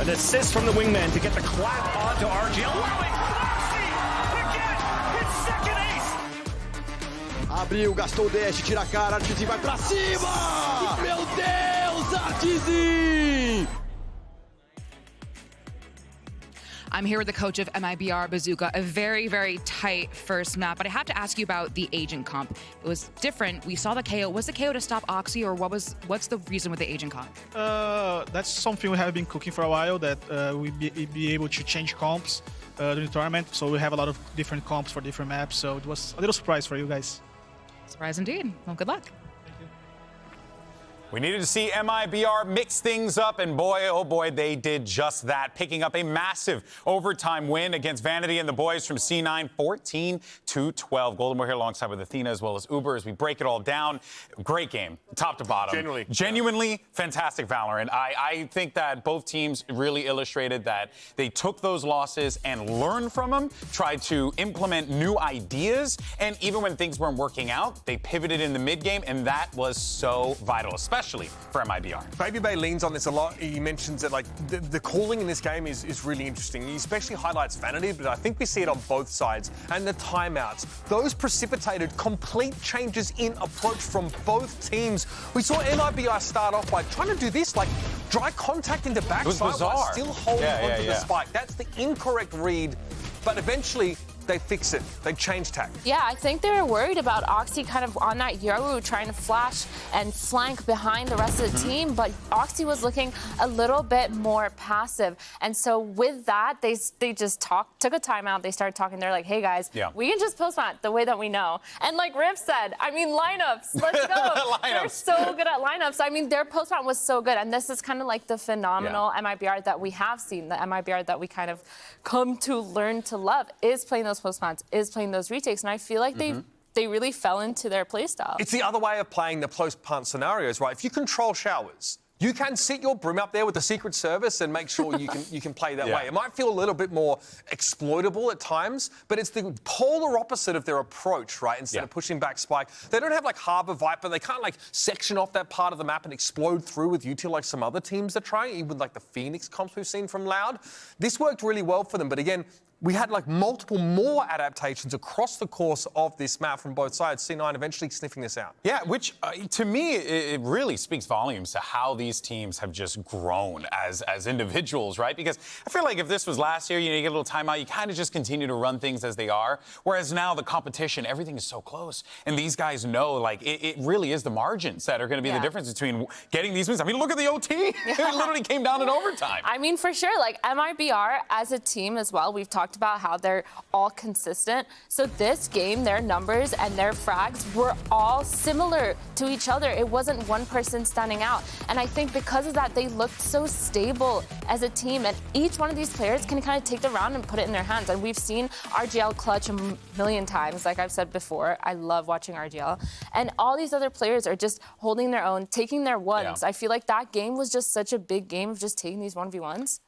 An assist from the wingman to get the clap onto RG, allowing Oxy to get his second ace. Abriu, gastou o dash, tira a cara, Artizin vai pra cima! Meu Deus, Artizin! I'm here with the coach of MIBR, Bazooka, a very, very tight first map, but I have to ask you about the agent comp. It was different. We saw the KO. Was the KO to stop Oxy, or what's the reason with the agent comp? That's something we have been cooking for a while, that we be able to change comps during the tournament. So we have a lot of different comps for different maps, so it was a little surprise for you guys. Surprise indeed. Well, good luck. We needed to see MIBR mix things up, and boy, oh boy, they did just that, picking up a massive overtime win against Vanity and the boys from C9, 14-12. Golden, we're here alongside with Athena as well as Uber as we break it all down. Great game, top to bottom. Genuinely fantastic Valorant. I think that both teams really illustrated that they took those losses and learned from them, tried to implement new ideas, and even when things weren't working out, they pivoted in the mid-game, and that was so vital, especially for MIBR. Baby Bay leans on this a lot. He mentions that like the calling in this game is really interesting. He especially highlights Vanity, but I think we see it on both sides. And the timeouts. Those precipitated complete changes in approach from both teams. We saw MIBR start off by trying to do this, like dry contact into backside while still holding onto the spike. That's the incorrect read, but eventually they fix it. They change tack. Yeah, I think they were worried about Oxy kind of on that Yoru trying to flash and flank behind the rest of the team, but Oxy was looking a little bit more passive. And so with that, they just took a timeout. They started talking. They're like, hey guys, we can just post mat the way that we know. And like Riff said, I mean, lineups, let's go. They're so good at lineups. I mean, their post mat was so good. And this is kind of like the phenomenal MIBR that we have seen, the MIBR that we kind of come to learn to love, is playing those post mats, is playing those retakes, and I feel like they really fell into their playstyle. It's the other way of playing the post punt scenarios, right? If you control showers, you can sit your Brim up there with the Secret Service and make sure you can play that way. It might feel a little bit more exploitable at times, but it's the polar opposite of their approach, right? Instead of pushing back Spike, they don't have like Harbor Viper. They can't like section off that part of the map and explode through with util like some other teams are trying, even like the Phoenix comps we've seen from Loud. This worked really well for them, but again, we had like multiple more adaptations across the course of this map from both sides. C9 eventually sniffing this out. Yeah, which to me, it really speaks volumes to how these teams have just grown as individuals, right? Because I feel like if this was last year, you get a little timeout, you kind of just continue to run things as they are. Whereas now the competition, everything is so close. And these guys know, like, it really is the margins that are going to be the difference between getting these wins. I mean, look at the OT. It literally came down in overtime. I mean, for sure, like MIBR as a team as well, we've talked about how they're all consistent. So this game, their numbers and their frags were all similar to each other. It wasn't one person standing out. And I think because of that, they looked so stable as a team. And each one of these players can kind of take the round and put it in their hands. And we've seen RGL clutch a million times. Like I've said before, I love watching RGL. And all these other players are just holding their own, taking their ones. I feel like that game was just such a big game of just taking these 1v1s.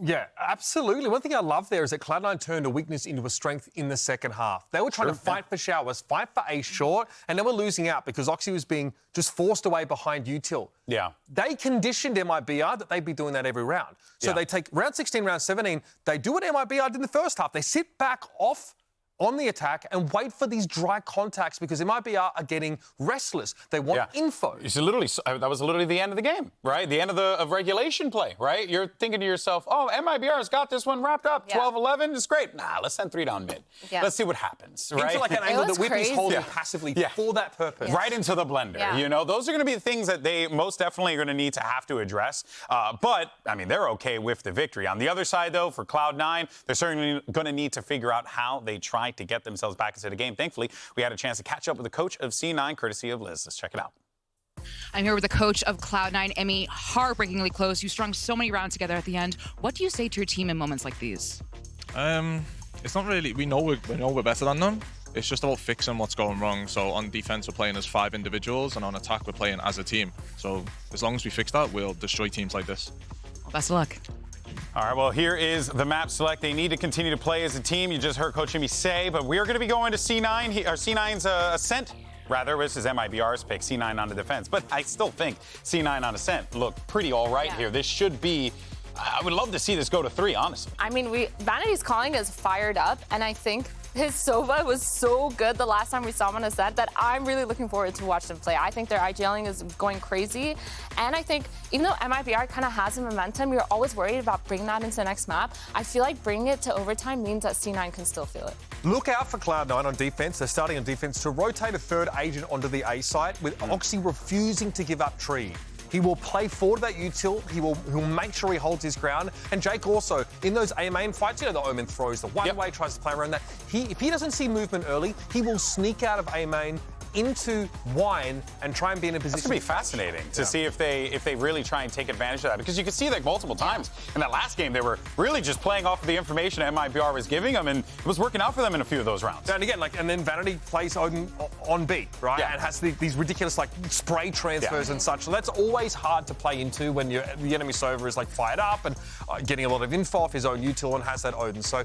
Yeah, absolutely. One thing I love there is that Cloud9 turned a weakness into a strength in the second half. They were trying to fight for showers, fight for ace short, and they were losing out because Oxy was being just forced away behind util. Yeah. They conditioned MIBR that they'd be doing that every round. So they take round 16, round 17, they do what MIBR did in the first half. They sit back off on the attack and wait for these dry contacts because MIBR are getting restless. They want info. It's literally, that was literally the end of the game, right? The end of regulation play, right? You're thinking to yourself, oh, MIBR's got this one wrapped up. 12-11 is great. Nah, let's send 3 down mid. Let's see what happens, right? Into like an angle that Whippy's holding passively for that purpose. Right into the blender, you know? Those are going to be things that they most definitely are going to have to address. But, I mean, they're okay with the victory. On the other side, though, for Cloud9, they're certainly going to need to figure out how they try to get themselves back into the game. Thankfully, we had a chance to catch up with the coach of C9, courtesy of Liz. Let's check it out. I'm here with the coach of Cloud9, Emmy. Heartbreakingly close. You strung so many rounds together at the end. What do you say to your team in moments like these? It's not really. We know we're better than them. It's just about fixing what's going wrong. So on defense, we're playing as 5 individuals, and on attack, we're playing as a team. So as long as we fix that, we'll destroy teams like this. Well, best of luck. All right, well, here is the map select. They need to continue to play as a team. You just heard Coach Jimmy say, but we are going to be going to C9, or C9's Ascent. Rather, this is MIBR's pick, C9 on the defense. But I still think C9 on Ascent look pretty all right here. This should be I would love to see this go to 3, honestly. I mean, Vanity's calling is fired up, and I think his Sova was so good the last time we saw him on a set that I'm really looking forward to watch them play. I think their IGLing is going crazy, and I think even though MIBR kind of has the momentum, you're always worried about bringing that into the next map. I feel like bringing it to overtime means that C9 can still feel it. Look out for Cloud9 on defense. They're starting on defense to rotate a third agent onto the A site, with Oxy refusing to give up tree. He will play forward that util. He'll make sure he holds his ground. And Jake also, in those A main fights, you know, the Omen throws the one-way, tries to play around that. If he doesn't see movement early, he will sneak out of A main into Wine and try and be in a position. That's going to be fascinating to see if they really try and take advantage of that, because you can see like multiple times in that last game they were really just playing off of the information MIBR was giving them, and it was working out for them in a few of those rounds. And again, and then Vanity plays Odin on B, right? Yeah. And has these ridiculous like spray transfers and such. So that's always hard to play into when the enemy Sova is like fired up and getting a lot of info off his own util and has that Odin. So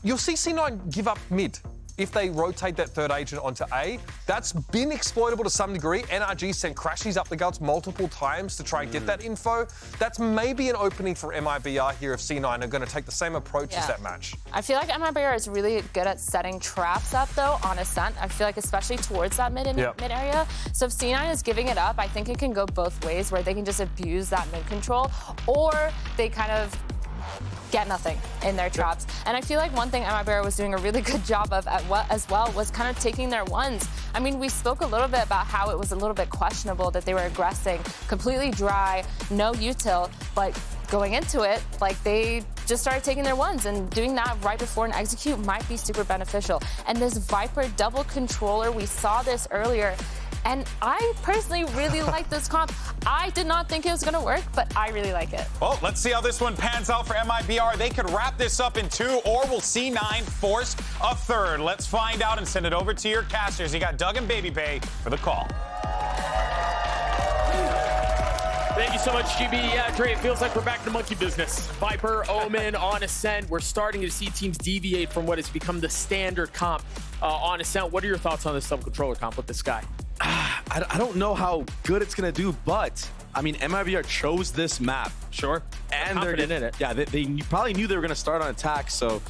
you'll see C9 give up mid if they rotate that third agent onto A. That's been exploitable to some degree. NRG sent crashies up the guts multiple times to try and get that info. That's maybe an opening for MIBR here if C9 are going to take the same approach as that match. I feel like MIBR is really good at setting traps up, though, on Ascent. I feel like especially towards that mid area. So if C9 is giving it up, I think it can go both ways, where they can just abuse that mid control, or they kind of get nothing in their traps. And I feel like one thing MIBR was doing a really good job of as well was kind of taking their ones. I mean, we spoke a little bit about how it was a little bit questionable that they were aggressing, completely dry, no util, but going into it, like they just started taking their ones, and doing that right before an execute might be super beneficial. And this Viper double controller, we saw this earlier, and I personally really like this comp. I did not think it was going to work, but I really like it. Well, let's see how this one pans out for MIBR. They could wrap this up in 2, or will C9 force a third? Let's find out and send it over to your casters. You got Doug and Baby Bay for the call. Thank you so much, GB. Yeah, Dre, it feels like we're back to monkey business. Viper, Omen, on Ascent. We're starting to see teams deviate from what has become the standard comp on Ascent. What are your thoughts on this double-controller comp with this guy? I don't know how good it's going to do, but, I mean, MIBR chose this map. Sure. And they're confident in it. Yeah, they probably knew they were going to start on attack, so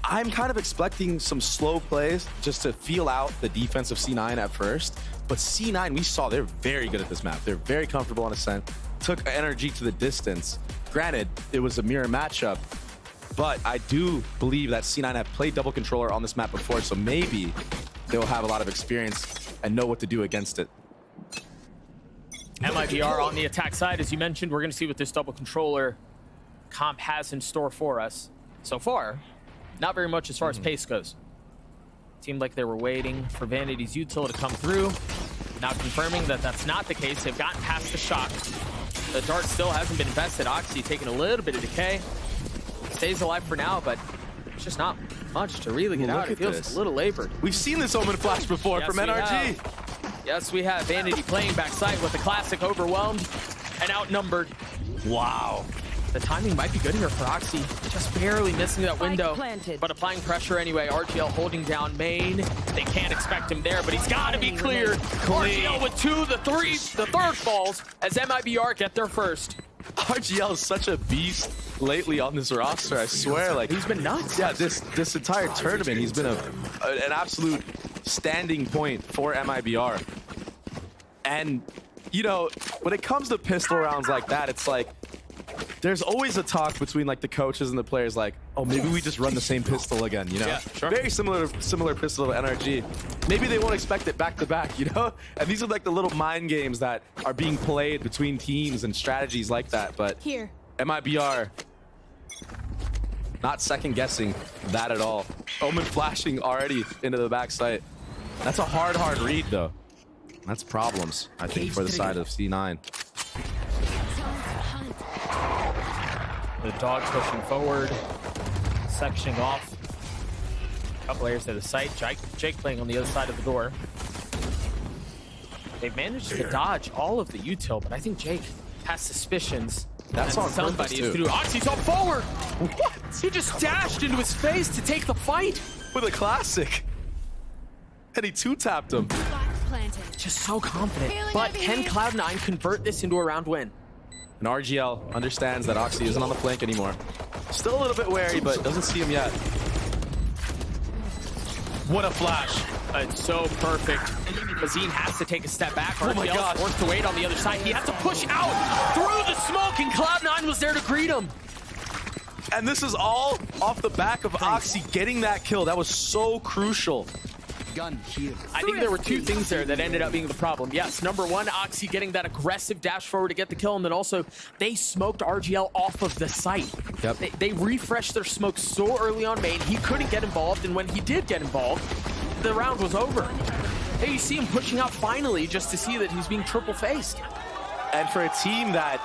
I'm kind of expecting some slow plays just to feel out the defense of C9 at first. But C9, we saw they're very good at this map. They're very comfortable on Ascent, took energy to the distance. Granted, it was a mirror matchup, but I do believe that C9 have played double controller on this map before, so maybe they'll have a lot of experience and know what to do against it. MIBR on the attack side, as you mentioned, we're going to see what this double controller comp has in store for us. So far, not very much as far as pace goes. Seemed like they were waiting for Vanity's util to come through. Now confirming that that's not the case. They've gotten past the shock. The dart still hasn't been invested. Oxy taking a little bit of decay. Stays alive for now, but it's just not much to really get out. It feels a little labored. We've seen this Omen flash before from NRG. Yes, we have. Vanity playing backside with the classic overwhelmed and outnumbered. Wow. The timing might be good here for Oxy. Just barely missing that window, but applying pressure anyway. RGL holding down main. They can't expect him there, but he's got to be cleared. RGL with 2, the third falls as MIBR get their first. RGL is such a beast lately on this roster, I swear. Like, he's been nuts. Yeah, this entire tournament, he's been an absolute standing point for MIBR. And, you know, when it comes to pistol rounds like that, it's like, there's always a talk between like the coaches and the players, like, oh, maybe we just run the same pistol again, you know? Yeah, sure. Very similar pistol to NRG. Maybe they won't expect it back to back, you know? And these are like the little mind games that are being played between teams and strategies like that. But here, MIBR, not second guessing that at all. Omen flashing already into the back site. That's a hard read though. That's problems, I think, for the side of C9. The dog pushing forward, sectioning off. A couple layers to the site. Jake playing on the other side of the door. They've managed to dodge all of the util, but I think Jake has suspicions. That's on somebody is too. going to do. Oxy's up forward. What? He just dashed into his face to take the fight with a classic, and he two-tapped him. Just so confident. But can Cloud9 convert this into a round win? And RGL understands that Oxy isn't on the flank anymore. Still a little bit wary, but doesn't see him yet. What a flash. It's so perfect. Mazine has to take a step back. Oh my God. Forced to wait on the other side. He has to push out through the smoke, and Cloud9 was there to greet him. And this is all off the back of Oxy getting that kill. That was so crucial. I think there were two things there that ended up being the problem. Yes, number one, Oxy getting that aggressive dash forward to get the kill, and then also they smoked RGL off of the site. Yep. They refreshed their smoke so early on main, he couldn't get involved, and when he did get involved, the round was over. Hey, you see him pushing out finally just to see that he's being triple faced. And for a team that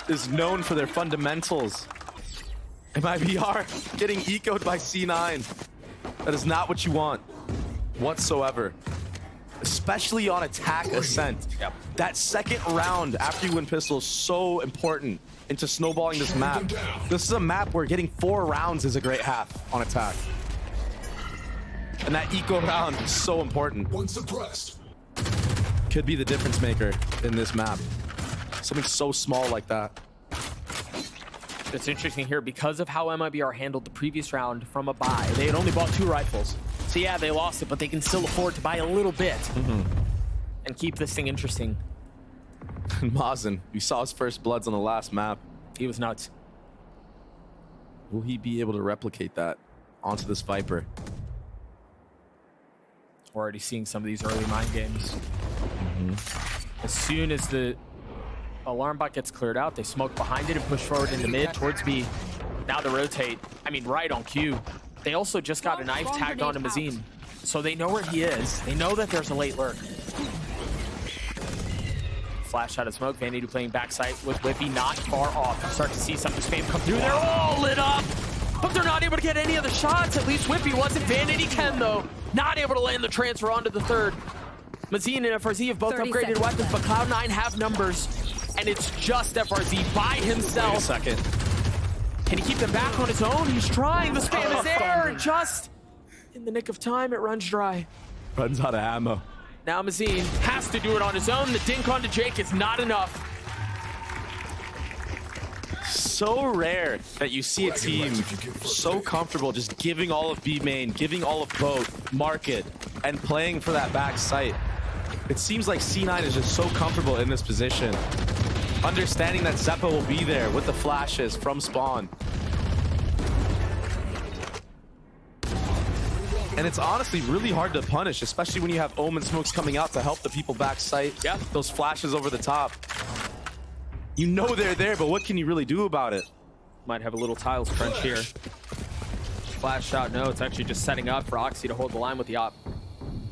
is known for their fundamentals, MIBR getting ecoed by C9. That is not what you want whatsoever, especially on attack ascent. Yep. That second round after you win pistol is so important into snowballing this map. This is a map where getting 4 rounds is a great half on attack. And that eco round is so important. Could be the difference maker in this map. Something so small like that. It's interesting here because of how MIBR handled the previous round from a buy. They had only bought 2 rifles. So yeah, they lost it, but they can still afford to buy a little bit and keep this thing interesting. Mazen, we saw his first bloods on the last map. He was nuts. Will he be able to replicate that onto this Viper? We're already seeing some of these early mind games. As soon as the alarm bot gets cleared out, they smoke behind it and push forward into mid towards B. Now they rotate. I mean, right on cue. They also just got a knife tagged onto Mazine, so they know where he is. They know that there's a late lurk. Flash out of smoke. Vanity playing backside with Whippy not far off. You start to see some of the spam come through. They're all lit up, but they're not able to get any of the shots. At least Whippy wasn't. Vanity can, though. Not able to land the transfer onto the third. Mazine and FRZ have both upgraded weapons, but Cloud9 have numbers, and it's just FRZ by himself. Wait a second. Can he keep them back on his own? He's trying. The spam is there, and just in the nick of time, it runs dry. Runs out of ammo. Now Mazine has to do it on his own. The dink onto Jake is not enough. So rare that you see a team so comfortable just giving all of B main, giving all of boat, market, and playing for that back site. It seems like C9 is just so comfortable in this position. Understanding that Zeppa will be there with the flashes from spawn. And it's honestly really hard to punish, especially when you have Omen smokes coming out to help the people back site. Yeah. Those flashes over the top. You know they're there, but what can you really do about it? Might have a little tiles crunch here. Flash shot, no, it's actually just setting up for Oxy to hold the line with the op.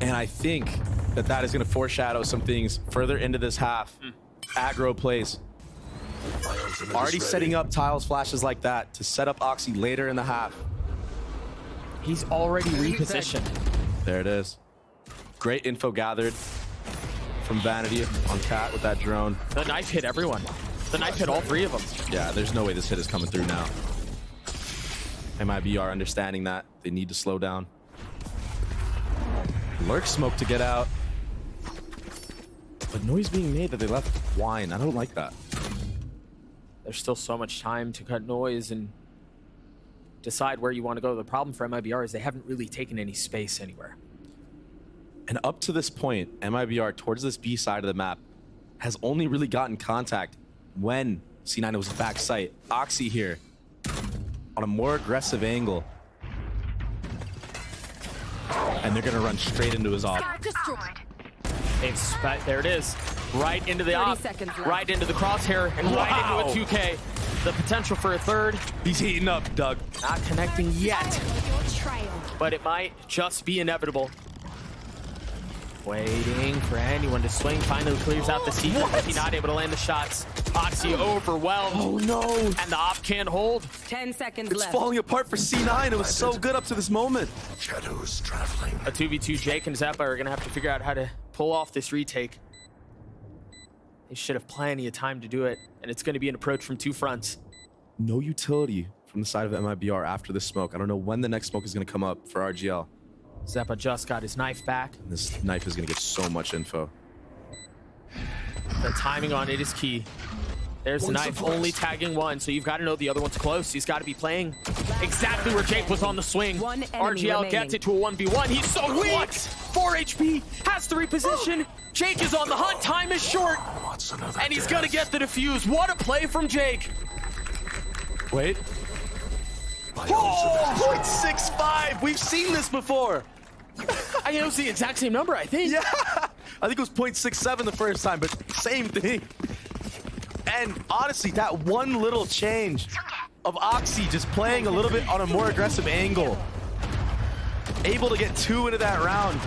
And I think that that is going to foreshadow some things further into this half. Aggro plays. Already setting up tiles flashes like that to set up Oxy later in the half. He's already repositioned. There it is. Great info gathered from Vanity on Cat with that drone. The knife hit everyone. The knife hit all 3 of them. Yeah, there's no way this hit is coming through now. MIBR understanding that. They need to slow down. Lurk smoke to get out. But noise being made that they left wine. I don't like that. There's still so much time to cut noise and decide where you want to go. The problem for MIBR is they haven't really taken any space anywhere. And up to this point, MIBR towards this B side of the map has only really gotten contact when C9 was back site. Oxy here on a more aggressive angle. And they're going to run straight into his op. There it is. Right into the op, right into the crosshair, and right into a 2K. The potential for a third. He's heating up, Doug. Not connecting yet, but it might just be inevitable. Waiting for anyone to swing. Finally clears out the secret, but he's not able to land the shots. Oxy overwhelmed. Oh no! And the op can't hold. 10 seconds It's left. falling apart for C9. It was so good up to this moment. Shadows traveling. A 2v2, Jake and Zeppa are gonna have to figure out how to pull off this retake. They should have plenty of time to do it, and it's gonna be an approach from 2 fronts. No utility from the side of MIBR after this smoke. I don't know when the next smoke is going to come up for RGL. Zeppa just got his knife back. And this knife is going to get so much info. The timing on it is key. There's the knife, only tagging one, so you've got to know the other one's close. He's got to be playing exactly where Jake was on the swing. RGL gets it to a 1v1. He's so weak! 4 HP, has to reposition. Jake is on the hunt, time is short. And he's gonna get the defuse. What a play from Jake. Wait. Oh, 0.65! We've seen this before! I mean, it was the exact same number, I think. Yeah! I think it was 0.67 the first time, but same thing. And honestly, that one little change of Oxy just playing a little bit on a more aggressive angle, able to get 2 into that round.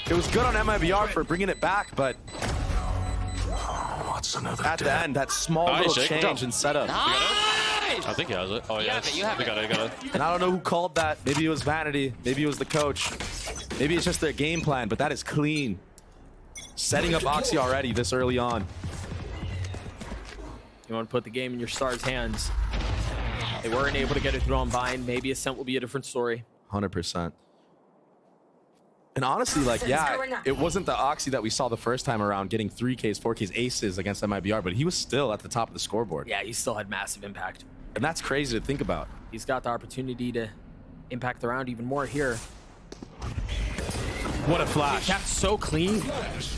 It was good on MIBR for bringing it back, but at the end, that small little change in setup. I think he has it. Oh, yeah. You have it. Got it. And I don't know who called that. Maybe it was Vanity. Maybe it was the coach. Maybe it's just their game plan, but that is clean. Setting up Oxy already this early on. You want to put the game in your Stars' hands. They weren't able to get it through on Vine. Maybe Ascent will be a different story. 100%. And honestly, like, yeah, it wasn't the Oxy that we saw the first time around getting 3Ks, 4Ks, aces against MIBR, but he was still at the top of the scoreboard. Yeah, he still had massive impact. And that's crazy to think about. He's got the opportunity to impact the round even more here. What a flash. That's so clean.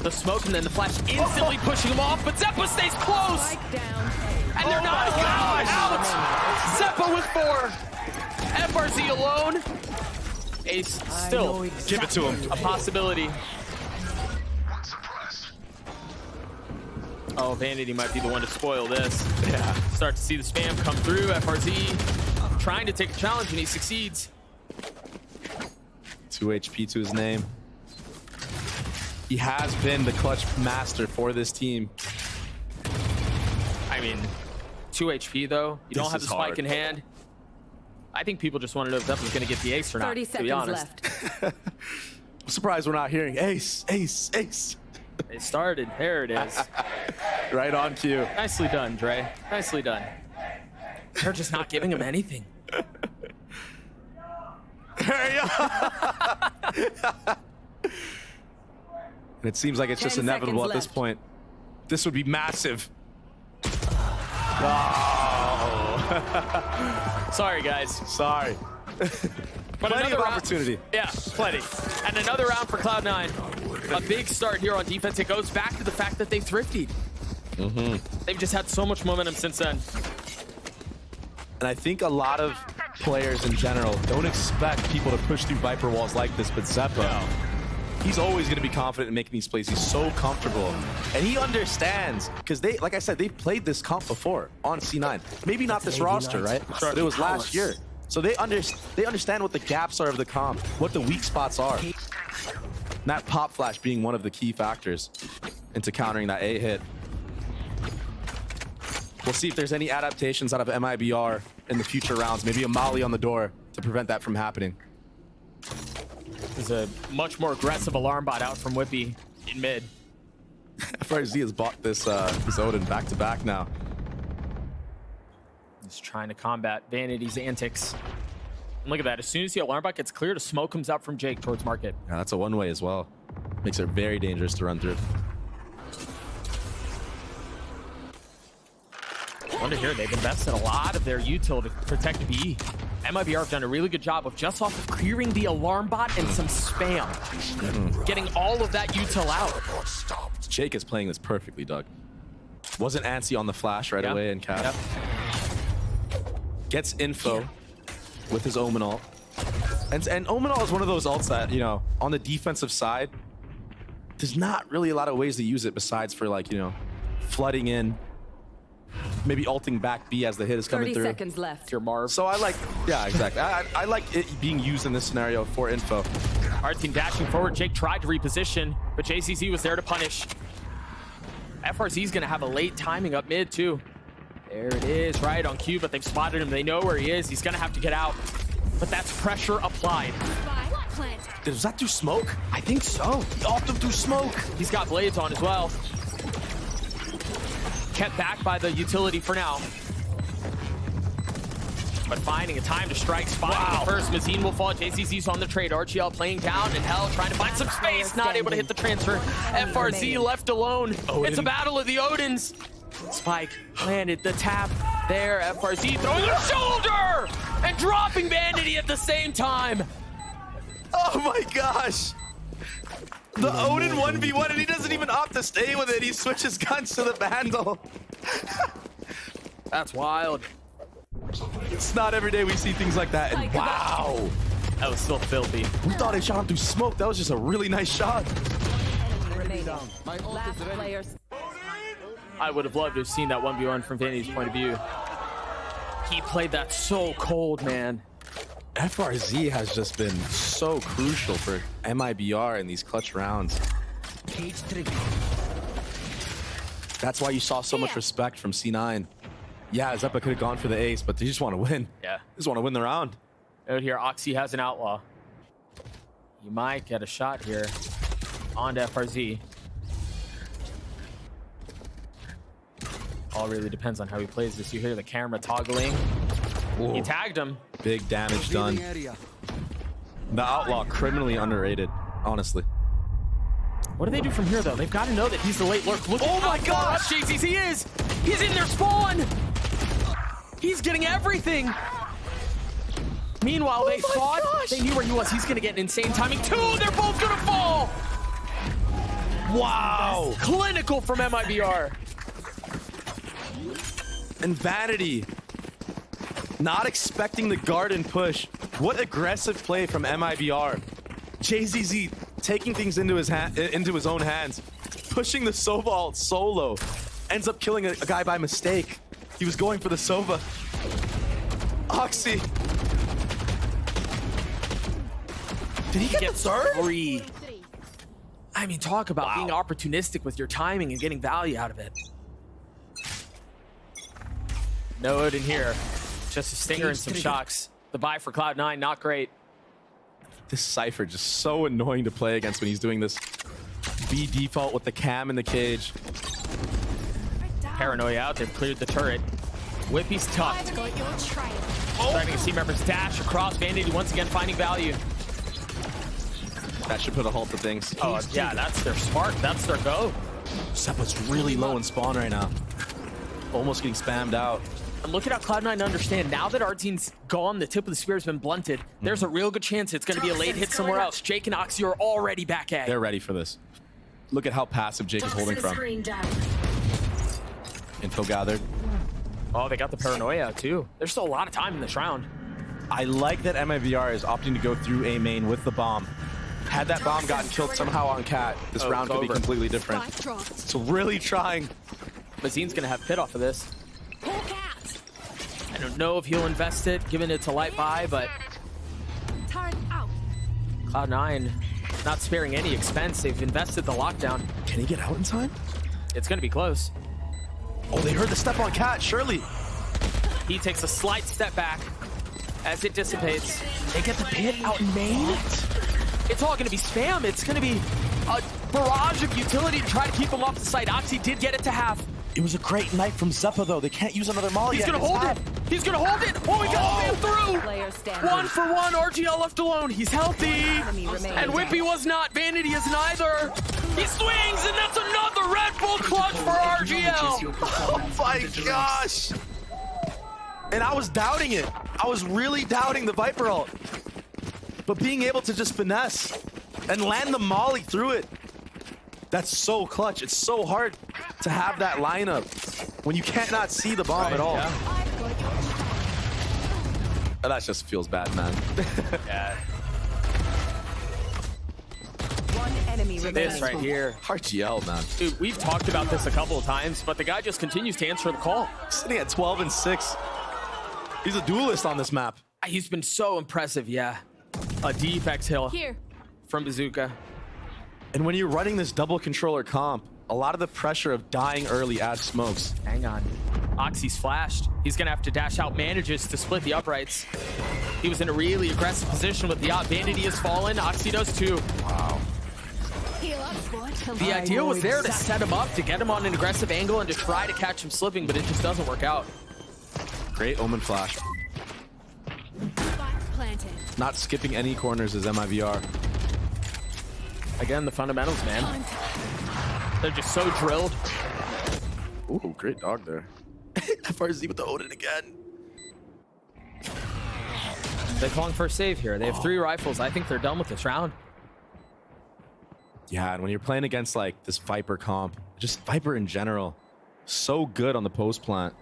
The smoke and then the flash instantly pushing him off, but Zeppa stays close. And they're not out. Zeppa with 4. FRZ alone. Ace still give it to him. A possibility. Oh, Vanity might be the one to spoil this. Yeah. Start to see the spam come through. FRZ trying to take a challenge, and he succeeds. 2 HP to his name. He has been the clutch master for this team. I mean, 2 HP though. You don't have the spike in hand. I think people just want to know if Zeppa's going to get the ace or not, 30 to seconds be honest. left. I'm surprised we're not hearing ace, ace, ace. It started. There it is. Right on cue. Nicely done, Dre. Nicely done. They're just not giving him anything. And it seems like it's just inevitable at this point. This would be massive. Oh. Sorry, guys. Sorry. But Plenty of round, opportunity. Yeah, plenty. And another round for Cloud9. A big start here on defense. It goes back to the fact that they thriftied. They've just had so much momentum since then. And I think a lot of players in general don't expect people to push through Viper walls like this, but Zeppa, he's always going to be confident in making these plays. He's so comfortable. And he understands, because they, like I said, they've played this comp before on C9. Maybe not this roster, right? But it was last year. So they understand what the gaps are of the comp, what the weak spots are. And that pop flash being one of the key factors into countering that A hit. We'll see if there's any adaptations out of MIBR in the future rounds. Maybe a molly on the door to prevent that from happening. There's a much more aggressive alarm bot out from Whippy in mid. FRZ has bought this Odin back-to-back now. He's trying to combat Vanity's antics. And look at that. As soon as the alarm bot gets cleared, a smoke comes out from Jake towards Market. Yeah, that's a one-way as well. Makes it very dangerous to run through. I wonder here, they've invested a lot of their util to protect B. MIBR have done a really good job of just off of clearing the alarm bot and some spam. Getting all of that util out. Jake is playing this perfectly, Doug. Wasn't antsy on the flash right away in cap. Gets info with his Omen ult. And Omen ult is one of those ults that, you know, on the defensive side, there's not really a lot of ways to use it besides for, like, you know, flooding in, maybe ulting back B as the hit is coming 30 through. seconds left. Your Marv. So I like, yeah, exactly. I like it being used in this scenario for info. Our team dashing forward. Jake tried to reposition, but JCZ was there to punish. FRZ's gonna have a late timing up mid too. There it is, right on cue, but they've spotted him. They know where he is. He's gonna have to get out, but that's pressure applied. Was that through smoke? I think so. He opted through smoke. He's got blades on as well. Kept back by the utility for now. But finding a time to strike, spotting the first. Mazine will fall. JCZ's on the trade. RGL playing down, and Hell trying to find some space. Not able to hit the transfer. FRZ left alone. It's a battle of the Odins. Spike landed the tap there. FRZ throwing the shoulder and dropping Vanity at the same time. Oh my gosh. The Odin 1v1 and he doesn't even opt to stay with it. He switches guns to the Vandal. That's wild. It's not every day we see things like that. And wow. That was still filthy. We thought it shot him through smoke. That was just a really nice shot. I would have loved to have seen that 1v1 from Vanity's point of view. He played that so cold, man. FRZ has just been so crucial for MIBR in these clutch rounds. That's why you saw so much respect from C9. Yeah, Zeppa could have gone for the ace, but they just want to win. Yeah. They just want to win the round. Out here, Oxy has an outlaw. He might get a shot here onto FRZ. All really depends on how he plays this. You hear the camera toggling. Ooh. He tagged him. Big damage done. The outlaw, criminally underrated, honestly. What do they do from here, though? They've got to know that he's the late lurk. Look oh my gosh! Jesus, he is! He's in their spawn! He's getting everything! Meanwhile, they thought they knew where he was. He's going to get an insane timing, too! They're both going to fall! Wow! Clinical from MIBR. And Vanity, not expecting the garden push. What aggressive play from MIBR. JZZ taking things into his own hands, pushing the Sova ult solo, ends up killing a guy by mistake. He was going for the Sova. Oxy. Did he get the third? Three. I mean, talk about being opportunistic with your timing and getting value out of it. No Odin here. Just a stinger and some shocks. The buy for Cloud9, not great. This Cypher just so annoying to play against when he's doing this B default with the cam in the cage. Paranoia out, they've cleared the turret. Whippy's tucked. Starting to see members dash across. Vanity once again finding value. That should put a halt to things. Oh, yeah, that's their spark. That's their go. Seppa's really low in spawn right now. Almost getting spammed out. And look at how Cloud9 understand. Now that our team's gone, the tip of the spear has been blunted. There's a real good chance it's going to be a late hit somewhere else. Jake and Oxy are already back at it. They're ready for this. Look at how passive Jake is holding from. Info gathered. Oh, they got the paranoia out too. There's still a lot of time in this round. I like that MIBR is opting to go through A main with the bomb. Had that bomb gotten killed somehow on Cat, this round could be completely different. So really trying. Mazine's going to have pit off of this. I don't know if he'll invest it, given it's a light buy, but Cloud9 not sparing any expense. They've invested the lockdown. Can he get out in time? It's going to be close. Oh, they heard the step on Cat, surely. He takes a slight step back as it dissipates. They get the pit out in main. It's all going to be spam. It's going to be a barrage of utility to try to keep him off the site. Oxy did get it to half. It was a great knife from Zeppa, though. They can't use another molly. He's going to hold it. He's going to hold it. Oh, he got him through. 1 for 1. RGL left alone. He's healthy. And Whippy was not. Vanity is neither. He swings, and that's another Red Bull clutch for RGL. Oh, my gosh. And I was doubting it. I was really doubting the Viper ult. But being able to just finesse and land the molly through it, that's so clutch. It's so hard to have that lineup when you cannot see the bomb at all. Yeah. Oh, that just feels bad, man. Yeah. One enemy remains. This right here. RGL, man. Dude, we've talked about this a couple of times, but the guy just continues to answer the call. Sitting at 12 and 6. He's a duelist on this map. He's been so impressive, yeah. A deep exhale from Bazooka. And when you're running this double controller comp, a lot of the pressure of dying early adds smokes. Hang on. Oxy's flashed. He's going to have to dash out, manages to split the uprights. He was in a really aggressive position with the op. Vanity has fallen. Oxy does too. Wow. The idea was there to set him up, to get him on an aggressive angle and to try to catch him slipping, but it just doesn't work out. Great Omen flash. Not skipping any corners as MIBR. Again, the fundamentals, man. They're just so drilled. Ooh, great dog there. FRZ with the Odin again. They're calling for a save here. They have 3 rifles. I think they're done with this round. Yeah, and when you're playing against like this Viper comp, just Viper in general, so good on the post plant.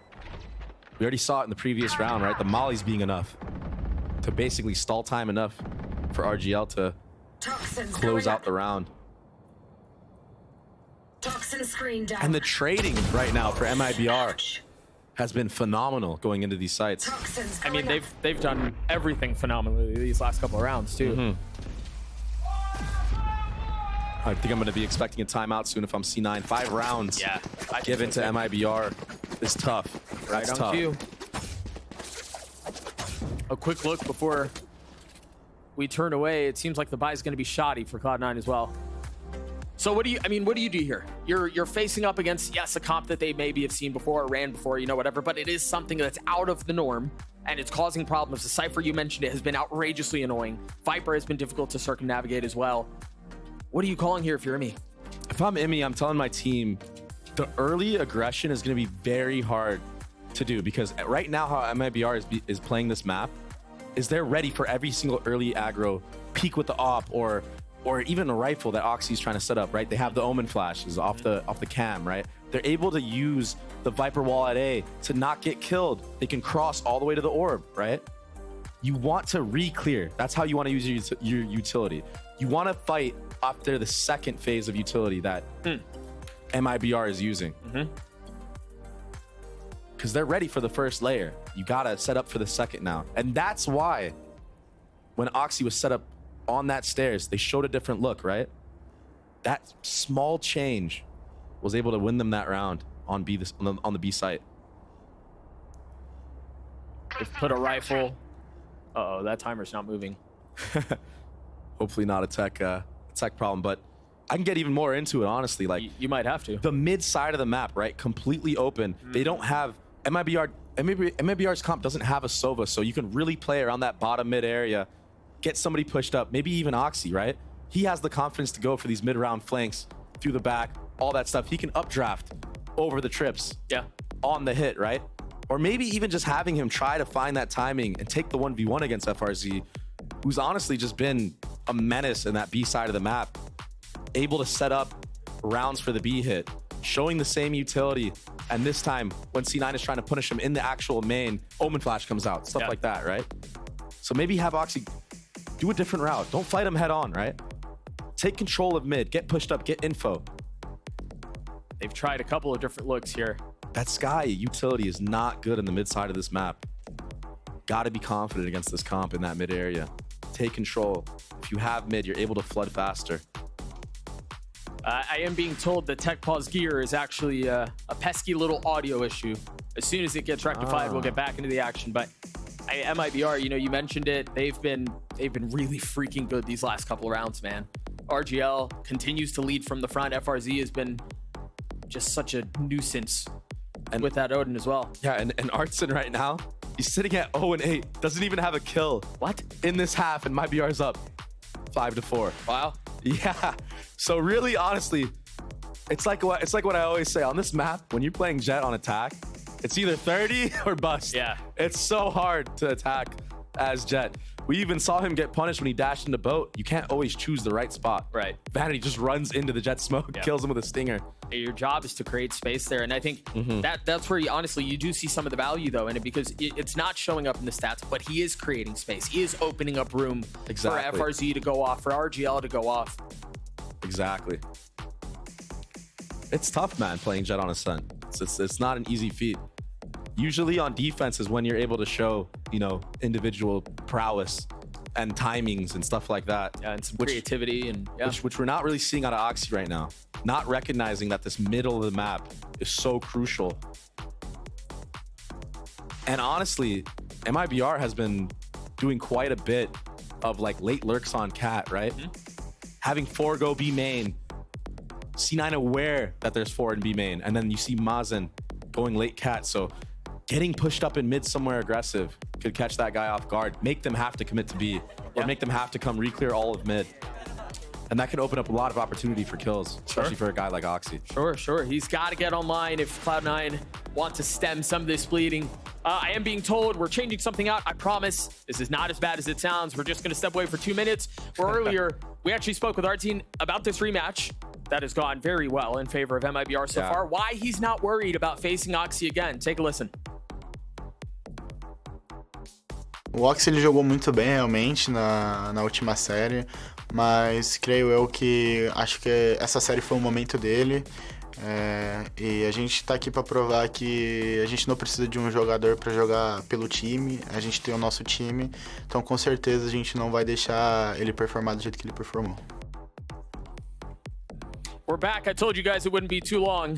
We already saw it in the previous round, right? The mollies being enough to basically stall time enough for RGL to close out the round. Toxin screen down. And the trading right now for MIBR has been phenomenal going into these sites. I mean, they've done everything phenomenally these last couple of rounds too. I think I'm going to be expecting a timeout soon if I'm C9. 5 rounds given to MIBR is tough. Right on cue. A quick look before we turn away. It seems like the buy is going to be shoddy for Cloud9 as well. So what do you do here? You're facing up against, yes, a comp that they maybe have seen before or ran before, you know, whatever, but it is something that's out of the norm and it's causing problems. The Cypher, you mentioned it, has been outrageously annoying. Viper has been difficult to circumnavigate as well. What are you calling here if you're IMI? If I'm IMI, I'm telling my team the early aggression is going to be very hard to do because right now how MIBR is playing this map is they're ready for every single early aggro, peek with the op or even a rifle that Oxy's trying to set up, right? They have the Omen flashes off the cam, right? They're able to use the Viper wall at A to not get killed. They can cross all the way to the orb, right? You want to re-clear. That's how you want to use your utility. You want to fight after the second phase of utility that MIBR is using. Because they're ready for the first layer. You got to set up for the second now. And that's why when Oxy was set up on that stairs, they showed a different look, right? That small change was able to win them that round on the B site. They've put a rifle. Uh-oh, that timer's not moving. Hopefully not a tech problem, but I can get even more into it, honestly. Like you might have to. The mid side of the map, right? Completely open. They don't have MIBR's comp doesn't have a Sova, so you can really play around that bottom mid area, get somebody pushed up, maybe even Oxy, right? He has the confidence to go for these mid-round flanks through the back, all that stuff. He can updraft over the trips on the hit, right? Or maybe even just having him try to find that timing and take the 1v1 against FRZ, who's honestly just been a menace in that B side of the map, able to set up rounds for the B hit, showing the same utility. And this time, when C9 is trying to punish him in the actual main, Omen Flash comes out, stuff like that, right? So maybe have Oxy do a different route. Don't fight him head on, right? Take control of mid, get pushed up, get info. They've tried a couple of different looks here. That Sky utility is not good in the mid side of this map. Got to be confident against this comp in that mid area. Take control. If you have mid, you're able to flood faster. I am being told that Tech Pause gear is actually a pesky little audio issue. As soon as it gets rectified, we'll get back into the action. But MIBR, you know, you mentioned it. They've been really freaking good these last couple of rounds, man. RGL continues to lead from the front. FRZ has been just such a nuisance, and with that Odin as well. Yeah, and Artson right now, he's sitting at 0-8, doesn't even have a kill. What? In this half, and MIBR's up 5-4. Wow. Yeah. So really, honestly, it's like what I always say on this map. When you're playing Jet on attack, it's either 30 or bust. Yeah. It's so hard to attack as Jet. We even saw him get punished when he dashed into boat. You can't always choose the right spot. Right. Vanity just runs into the Jet smoke, kills him with a stinger. Your job is to create space there, and I think that's where you do see some of the value though in it, because it's not showing up in the stats, but he is creating space. He is opening up room for FRZ to go off, for RGL to go off. Exactly. It's tough, man, playing Jet on Ascent. It's not an easy feat. Usually on defense is when you're able to show, you know, individual prowess and timings and stuff like that. Yeah, and some creativity and which we're not really seeing out of Oxy right now. Not recognizing that this middle of the map is so crucial. And honestly, MIBR has been doing quite a bit of like late lurks on Cat, right? Having 4 go B main, C9 aware that there's 4 in B main, and then you see Mazen going late Cat. So getting pushed up in mid somewhere aggressive could catch that guy off guard, make them have to commit to B, or make them have to come re-clear all of mid. And that can open up a lot of opportunity for kills, especially for a guy like Oxy. Sure. He's got to get online if Cloud9 want to stem some of this bleeding. I am being told we're changing something out. I promise this is not as bad as it sounds. We're just going to step away for 2 minutes. Where earlier, we actually spoke with our team about this rematch. That has gone very well in favor of MIBR so far. Why he's not worried about facing Oxy again. Take a listen. O Oxy ele jogou muito bem realmente na última série, mas creio eu que acho que essa série foi um momento dele. E a gente tá aqui para provar que a gente não precisa de um jogador para jogar pelo time, a gente tem o nosso time, então com certeza a gente não vai deixar ele performar do jeito que ele performou. We're back. I told you guys it wouldn't be too long.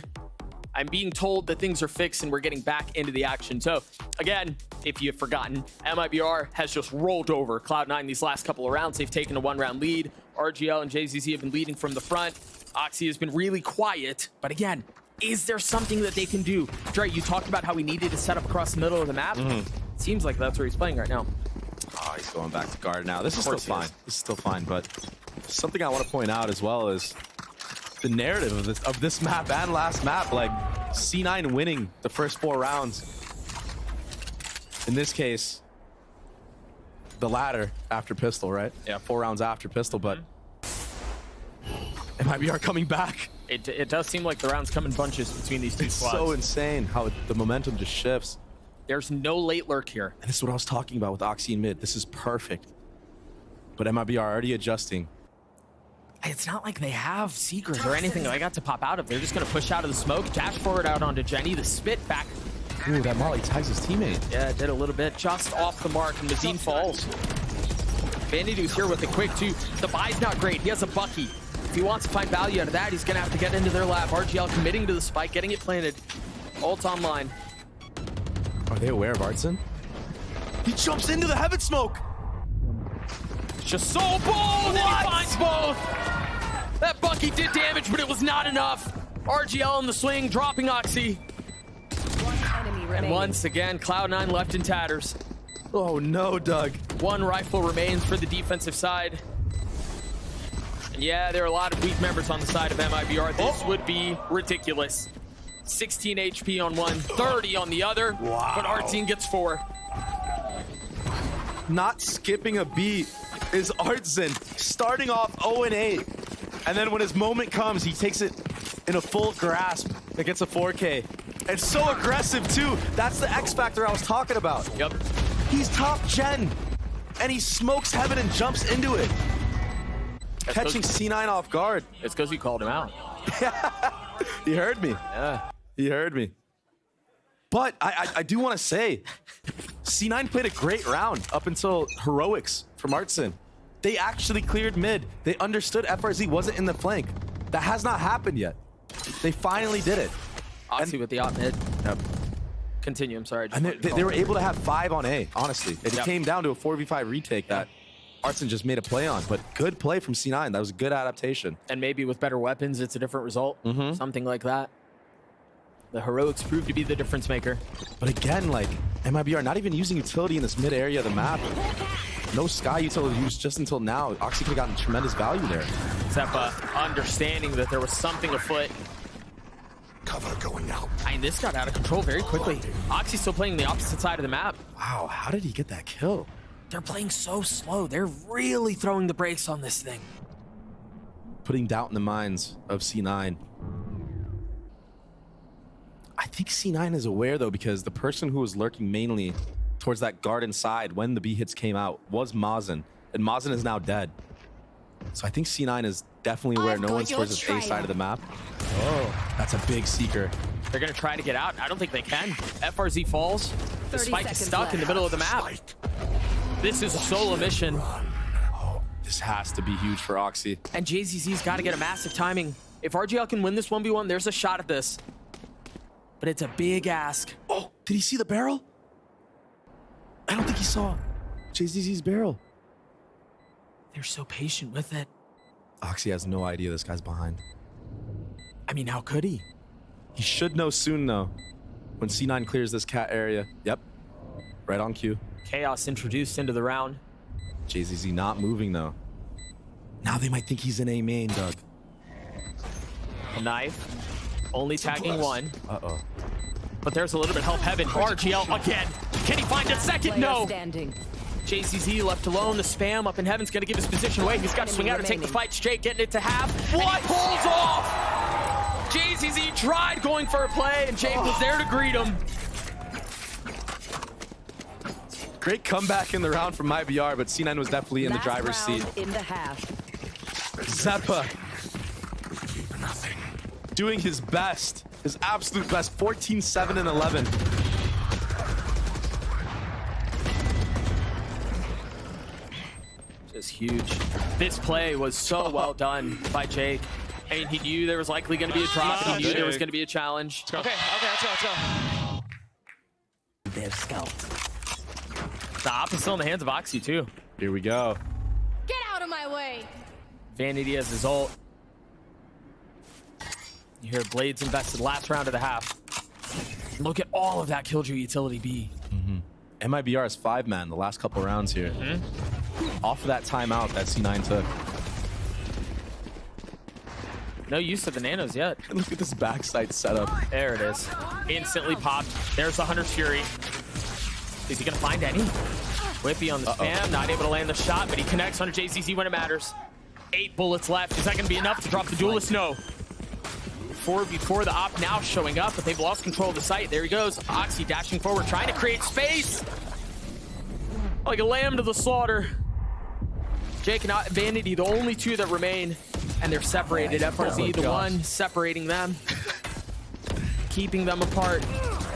I'm being told that things are fixed and we're getting back into the action. So, again, if you've forgotten, MIBR has just rolled over Cloud9 these last couple of rounds. They've taken a 1-round lead. RGL and JZZ have been leading from the front. Oxy has been really quiet. But again, is there something that they can do? Dre, you talked about how we needed to set up across the middle of the map. Seems like that's where he's playing right now. Oh, he's going back to guard now. This is still fine. This is still fine, but something I want to point out as well is the narrative of this map and last map, like C9 winning the first 4 rounds. In this case, the latter after pistol, right? Yeah, 4 rounds after pistol, but MIBR coming back. It does seem like the rounds come in bunches between these two squads. It's so insane how the momentum just shifts. There's no late lurk here. And this is what I was talking about with Oxy in mid. This is perfect. But MIBR already adjusting. It's not like they have secrets or anything that I got to pop out of. They're just going to push out of the smoke, dash forward out onto Jenny, the spit back. Ooh, that Molly tags his teammate. Yeah, it did a little bit. Just off the mark, and Mazine falls. Vanity's here with it quick, too. The buy's not great. He has a Bucky. If he wants to find value out of that, he's going to have to get into their lab. RGL committing to the spike, getting it planted. Ult online. Are they aware of Artson? He jumps into the heaven smoke! Just so bold, and he finds both! That Bucky did damage, but it was not enough. RGL in the swing, dropping Oxy. One enemy remaining. And once again, Cloud9 left in tatters. Oh no, Doug. 1 rifle remains for the defensive side. And yeah, there are a lot of weak members on the side of MIBR. This would be ridiculous. 16 HP on one, 30 on the other. Wow. But our team gets 4. Not skipping a beat is Artson, starting off 0-8. And then when his moment comes, he takes it in a full grasp and gets a 4K. And so aggressive too. That's the X factor I was talking about. Yep. He's top gen. And he smokes heaven and jumps into it. Catching C9 off guard. It's because you called him out. He heard me. Yeah. He heard me. But I do want to say, C9 played a great round up until heroics from Artson. They actually cleared mid. They understood FRZ wasn't in the flank. That has not happened yet. They finally did it. Oxy with the op mid. Yep. Continue, I'm sorry. And they were able to have 5 on A, honestly. It came down to a 4v5 retake that Artson just made a play on. But good play from C9. That was a good adaptation. And maybe with better weapons, it's a different result. Something like that. The heroics proved to be the difference maker. But again, like, MIBR not even using utility in this mid area of the map. No Sky utility used just until now. Oxy could have gotten tremendous value there. Except understanding that there was something afoot. Cover going out. I mean, this got out of control very quickly. Oxy's still playing the opposite side of the map. Wow, how did he get that kill? They're playing so slow. They're really throwing the brakes on this thing. Putting doubt in the minds of C9. I think C9 is aware, though, because the person who was lurking mainly towards that garden side when the B hits came out was Mazen, and Mazen is now dead. So I think C9 is definitely aware no one's towards this A side of the map. Oh, that's a big seeker. They're going to try to get out. I don't think they can. FRZ falls. The spike is stuck in the middle of the map. This is a solo mission. This has to be huge for Oxy. And JZZ's got to get a massive timing. If RGL can win this 1v1, there's a shot at this. But it's a big ask. Oh, did he see the barrel? I don't think he saw JZZ's barrel. They're so patient with it. Oxy has no idea this guy's behind. I mean, how could he? He should know soon, though, when C9 clears this cat area. Yep, right on cue. Chaos introduced into the round. JZZ not moving, though. Now they might think he's in A main, Doug. A knife. Only tagging one. Uh-oh. But there's a little bit of help. Heaven. RGL again. Can he find a second? No. Standing. JCZ left alone. The spam up in Heaven's going to give his position away. He's got to swing out and take the fight. Jake getting it to half. What? Pulls off. JCZ tried going for a play, and Jake was there to greet him. Great comeback in the round from iBUYPOWER, but C9 was definitely in the driver's seat. In the half. Zeppa doing his best, his absolute best. 14, 7, and 11. Just huge. This play was so well done by Jake. I mean, he knew there was likely going to be a drop, and he knew there was going to be a challenge. Okay, let's go. They're scalped. The op is still in the hands of Oxy, too. Here we go. Get out of my way. Vanity has his ult. You hear Blades invested last round of the half. Look at all of that Killjoy utility B. iBUYPOWER has 5-man the last couple rounds here. Off of that timeout that C9 took. No use of the nanos yet. Look at this backside setup. There it is. Instantly popped. There's the Hunter's Fury. Is he going to find any? Whippy on the spam. Not able to land the shot, but he connects on JCC when it matters. 8 bullets left. Is that going to be enough to drop the duelist? No. 4v4, the op now showing up, but they've lost control of the site. There he goes. Oxy dashing forward, trying to create space. Like a lamb to the slaughter. Jake and Vanity, the only two that remain, and they're separated. FRZ, the one separating them. Keeping them apart.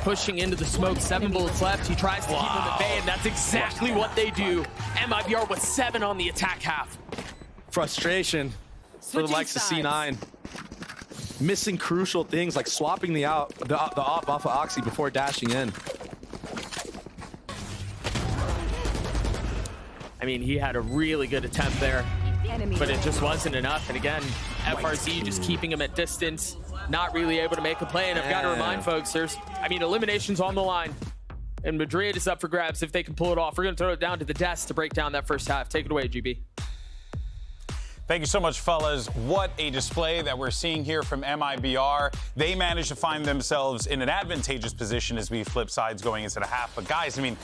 Pushing into the smoke. 7 bullets left. He tries to keep them at bay, and that's exactly what they do. iBUYPOWER with 7 on the attack half. Frustration for the likes of C9. Missing crucial things like swapping the op off of Oxy before dashing in. I mean, he had a really good attempt there, but it just wasn't enough. And again, FRZ just keeping him at distance, not really able to make a play. And I've got to remind folks, elimination's on the line. And Madrid is up for grabs if they can pull it off. We're going to throw it down to the desk to break down that first half. Take it away, GB. Thank you so much, fellas. What a display that we're seeing here from iBUYPOWER. They managed to find themselves in an advantageous position as we flip sides going into the half. But guys, I mean,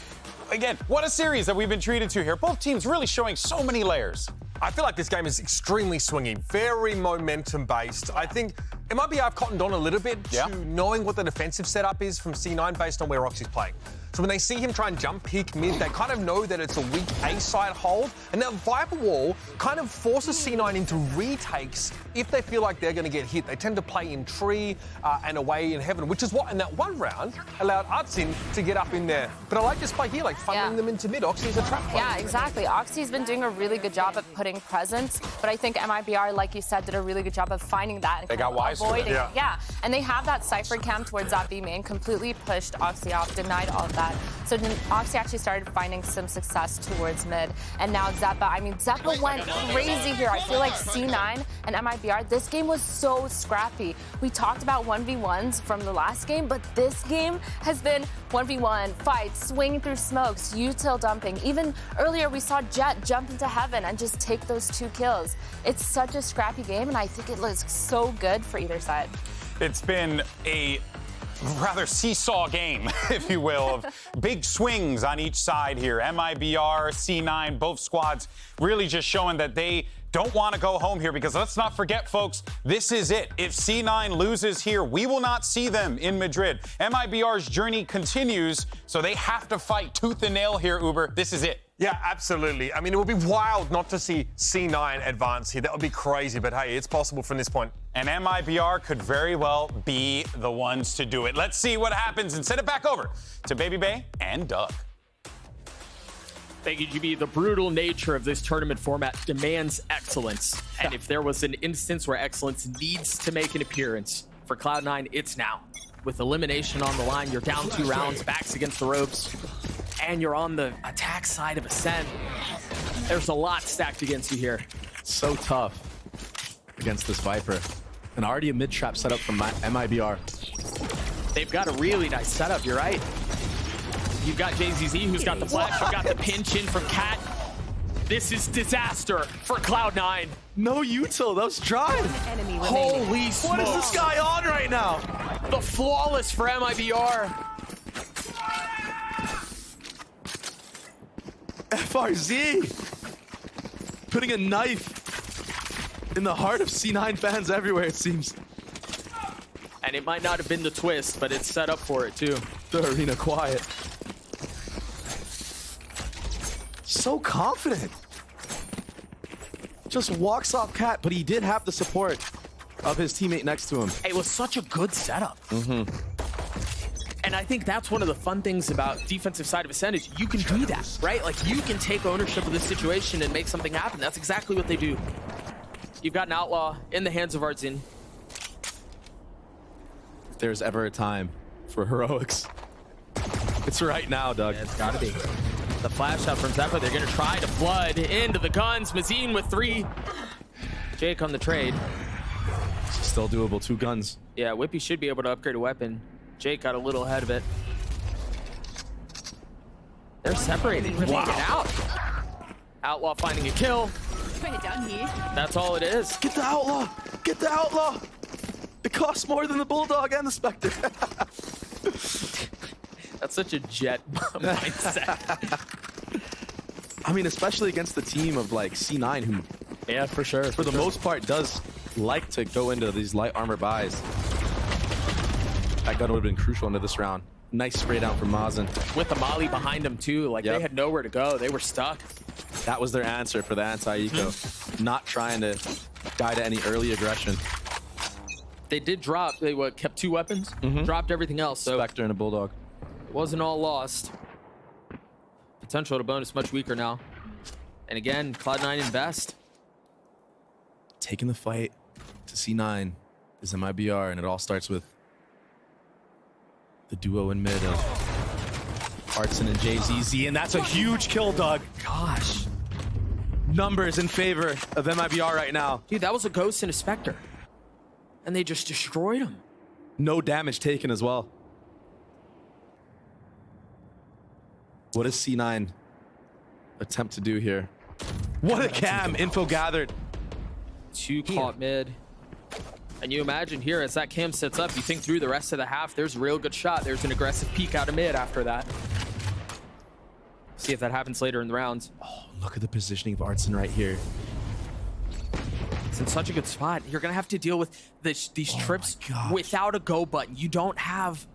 again, what a series that we've been treated to here. Both teams really showing so many layers. I feel like this game is extremely swingy, very momentum-based. I think iBUYPOWER have cottoned on a little bit to knowing what the defensive setup is from C9 based on where Oxy's playing. So when they see him try and jump peek mid, they kind of know that it's a weak A-side hold. And that Viper Wall kind of forces C9 into retakes if they feel like they're going to get hit. They tend to play in tree and away in heaven, which is what in that one round allowed Artsin to get up in there. But I like this play here, like funneling them into mid. Oxy's a trap player. Yeah, exactly. Oxy's been doing a really good job at putting presence, but I think iBUYPOWER, like you said, did a really good job of finding that. And they got wise to it. Yeah, and they have that Cypher cam towards that B main, completely pushed Oxy off, denied all of that. So Oxy actually started finding some success towards mid. And now Zeppa, I mean, Zeppa went crazy here. I feel like C9 and iBUYPOWER, this game was so scrappy. We talked about 1v1s from the last game, but this game has been 1v1, fights, swinging through smokes, util dumping. Even earlier, we saw Jett jump into heaven and just take those 2 kills. It's such a scrappy game, and I think it looks so good for either side. It's been a rather seesaw game, if you will, of big swings on each side here. iBUYPOWER, C9, both squads really just showing that they don't want to go home here, because let's not forget, folks, this is it. If C9 loses here, we will not see them in Madrid. iBUYPOWER's journey continues, so they have to fight tooth and nail here, Uber. This is it. Yeah, absolutely. I mean, it would be wild not to see C9 advance here. That would be crazy, but hey, it's possible from this point. And iBUYPOWER could very well be the ones to do it. Let's see what happens and send it back over to Baby Bay and Doug. Thank you, GB. The brutal nature of this tournament format demands excellence. And if there was an instance where excellence needs to make an appearance for Cloud9, it's now. With elimination on the line, you're down 2 rounds, backs against the ropes, and you're on the attack side of Ascent. There's a lot stacked against you here. So tough against this Viper. And already a mid-trap setup from iBUYPOWER. They've got a really nice setup, you're right. You've got JZZ who's got the flash, you've got the pinch in from Cat. This is disaster for Cloud9. No util, that was dry. Enemy remaining. Holy smokes. What is this guy on right now? The flawless for MIBR. FRZ putting a knife in the heart of C9 fans everywhere, it seems. And it might not have been the twist, but it's set up for it too. The arena quiet. So confident. Just walks off cat, but he did have the support of his teammate next to him. It was such a good setup. And I think that's one of the fun things about defensive side of Ascent is you can do that, right? Like you can take ownership of this situation and make something happen. That's exactly what they do. You've got an Outlaw in the hands of Artzin. If there's ever a time for heroics, it's right now, Doug. Yeah, it's gotta be. The flash shot from Zephyr. They're gonna try to flood into the guns. Mazine with 3. Jake on the trade. Still doable, 2 guns. Yeah, Whippy should be able to upgrade a weapon. Jake got a little ahead of it. They're separated. Wow. Get out. Outlaw finding a kill. That's all it is. Get the Outlaw! Get the Outlaw! It costs more than the Bulldog and the Spectre. That's such a Jet mindset. I mean, especially against the team of like C9 who, yeah, for sure. For the most part, does like to go into these light armor buys. That gun would have been crucial into this round. Nice spray down from Mazen. With the Molly behind him too, like they had nowhere to go. They were stuck. That was their answer for the anti-eco. Not trying to guide any early aggression. They did drop, they kept 2 weapons, dropped everything else. So Spectre and a Bulldog. It wasn't all lost. Potential to bonus much weaker now. And again, Cloud9 invest. Taking the fight to C9 is MIBR, and it all starts with the duo in mid of Artson and JZZ, and that's a huge kill, Doug. Gosh. Numbers in favor of MIBR right now. Dude, that was a Ghost and a Spectre. And they just destroyed him. No damage taken as well. What does C9 attempt to do here? What a cam! Info gathered. 2 caught mid. And you imagine here, as that cam sets up, you think through the rest of the half, there's a real good shot. There's an aggressive peek out of mid after that. See if that happens later in the rounds. Oh, look at the positioning of Artson right here. It's in such a good spot. You're going to have to deal with these trips without a go button. You don't have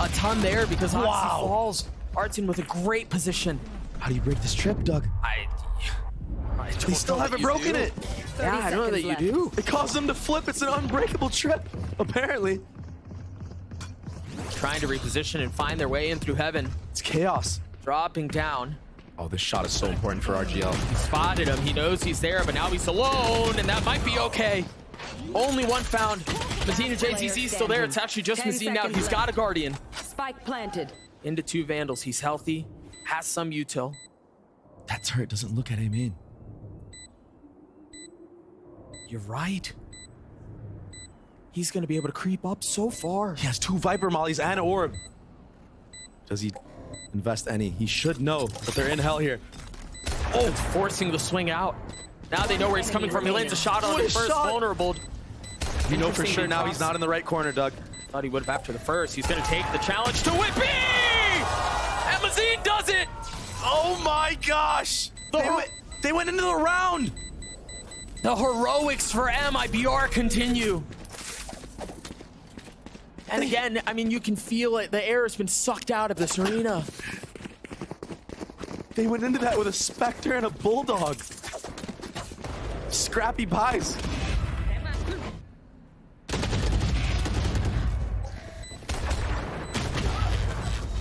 a ton there because Oxy falls. Artson with a great position. How do you break this trip, Doug? They still haven't broken it. Yeah, I don't know that you do. It caused them to flip. It's an unbreakable trip, apparently. Trying to reposition and find their way in through heaven. It's chaos. Dropping down. Oh, this shot is so important for RGL. He spotted him. He knows he's there, but now he's alone, and that might be okay. Only one found. Mazine and JZZ still there. It's actually just Mazine now. He's got a Guardian. Spike planted. Into 2 Vandals. He's healthy. Has some util. That turret doesn't look at him in. You're right. He's going to be able to creep up so far. He has 2 Viper Mollies and an Orb. Does he invest any? He should know that they're in hell here. Oh, forcing the swing out. Now they know where he's coming from. He lands a shot on the first, vulnerable. You know for sure now he's not in the right corner, Doug. Thought he would have after the first. He's going to take the challenge to Whippy! And Mazine does it! Oh my gosh! They went into the round! The heroics for MIBR continue. And again, I mean, you can feel it. The air has been sucked out of this arena. They went into that with a Spectre and a Bulldog. Scrappy buys.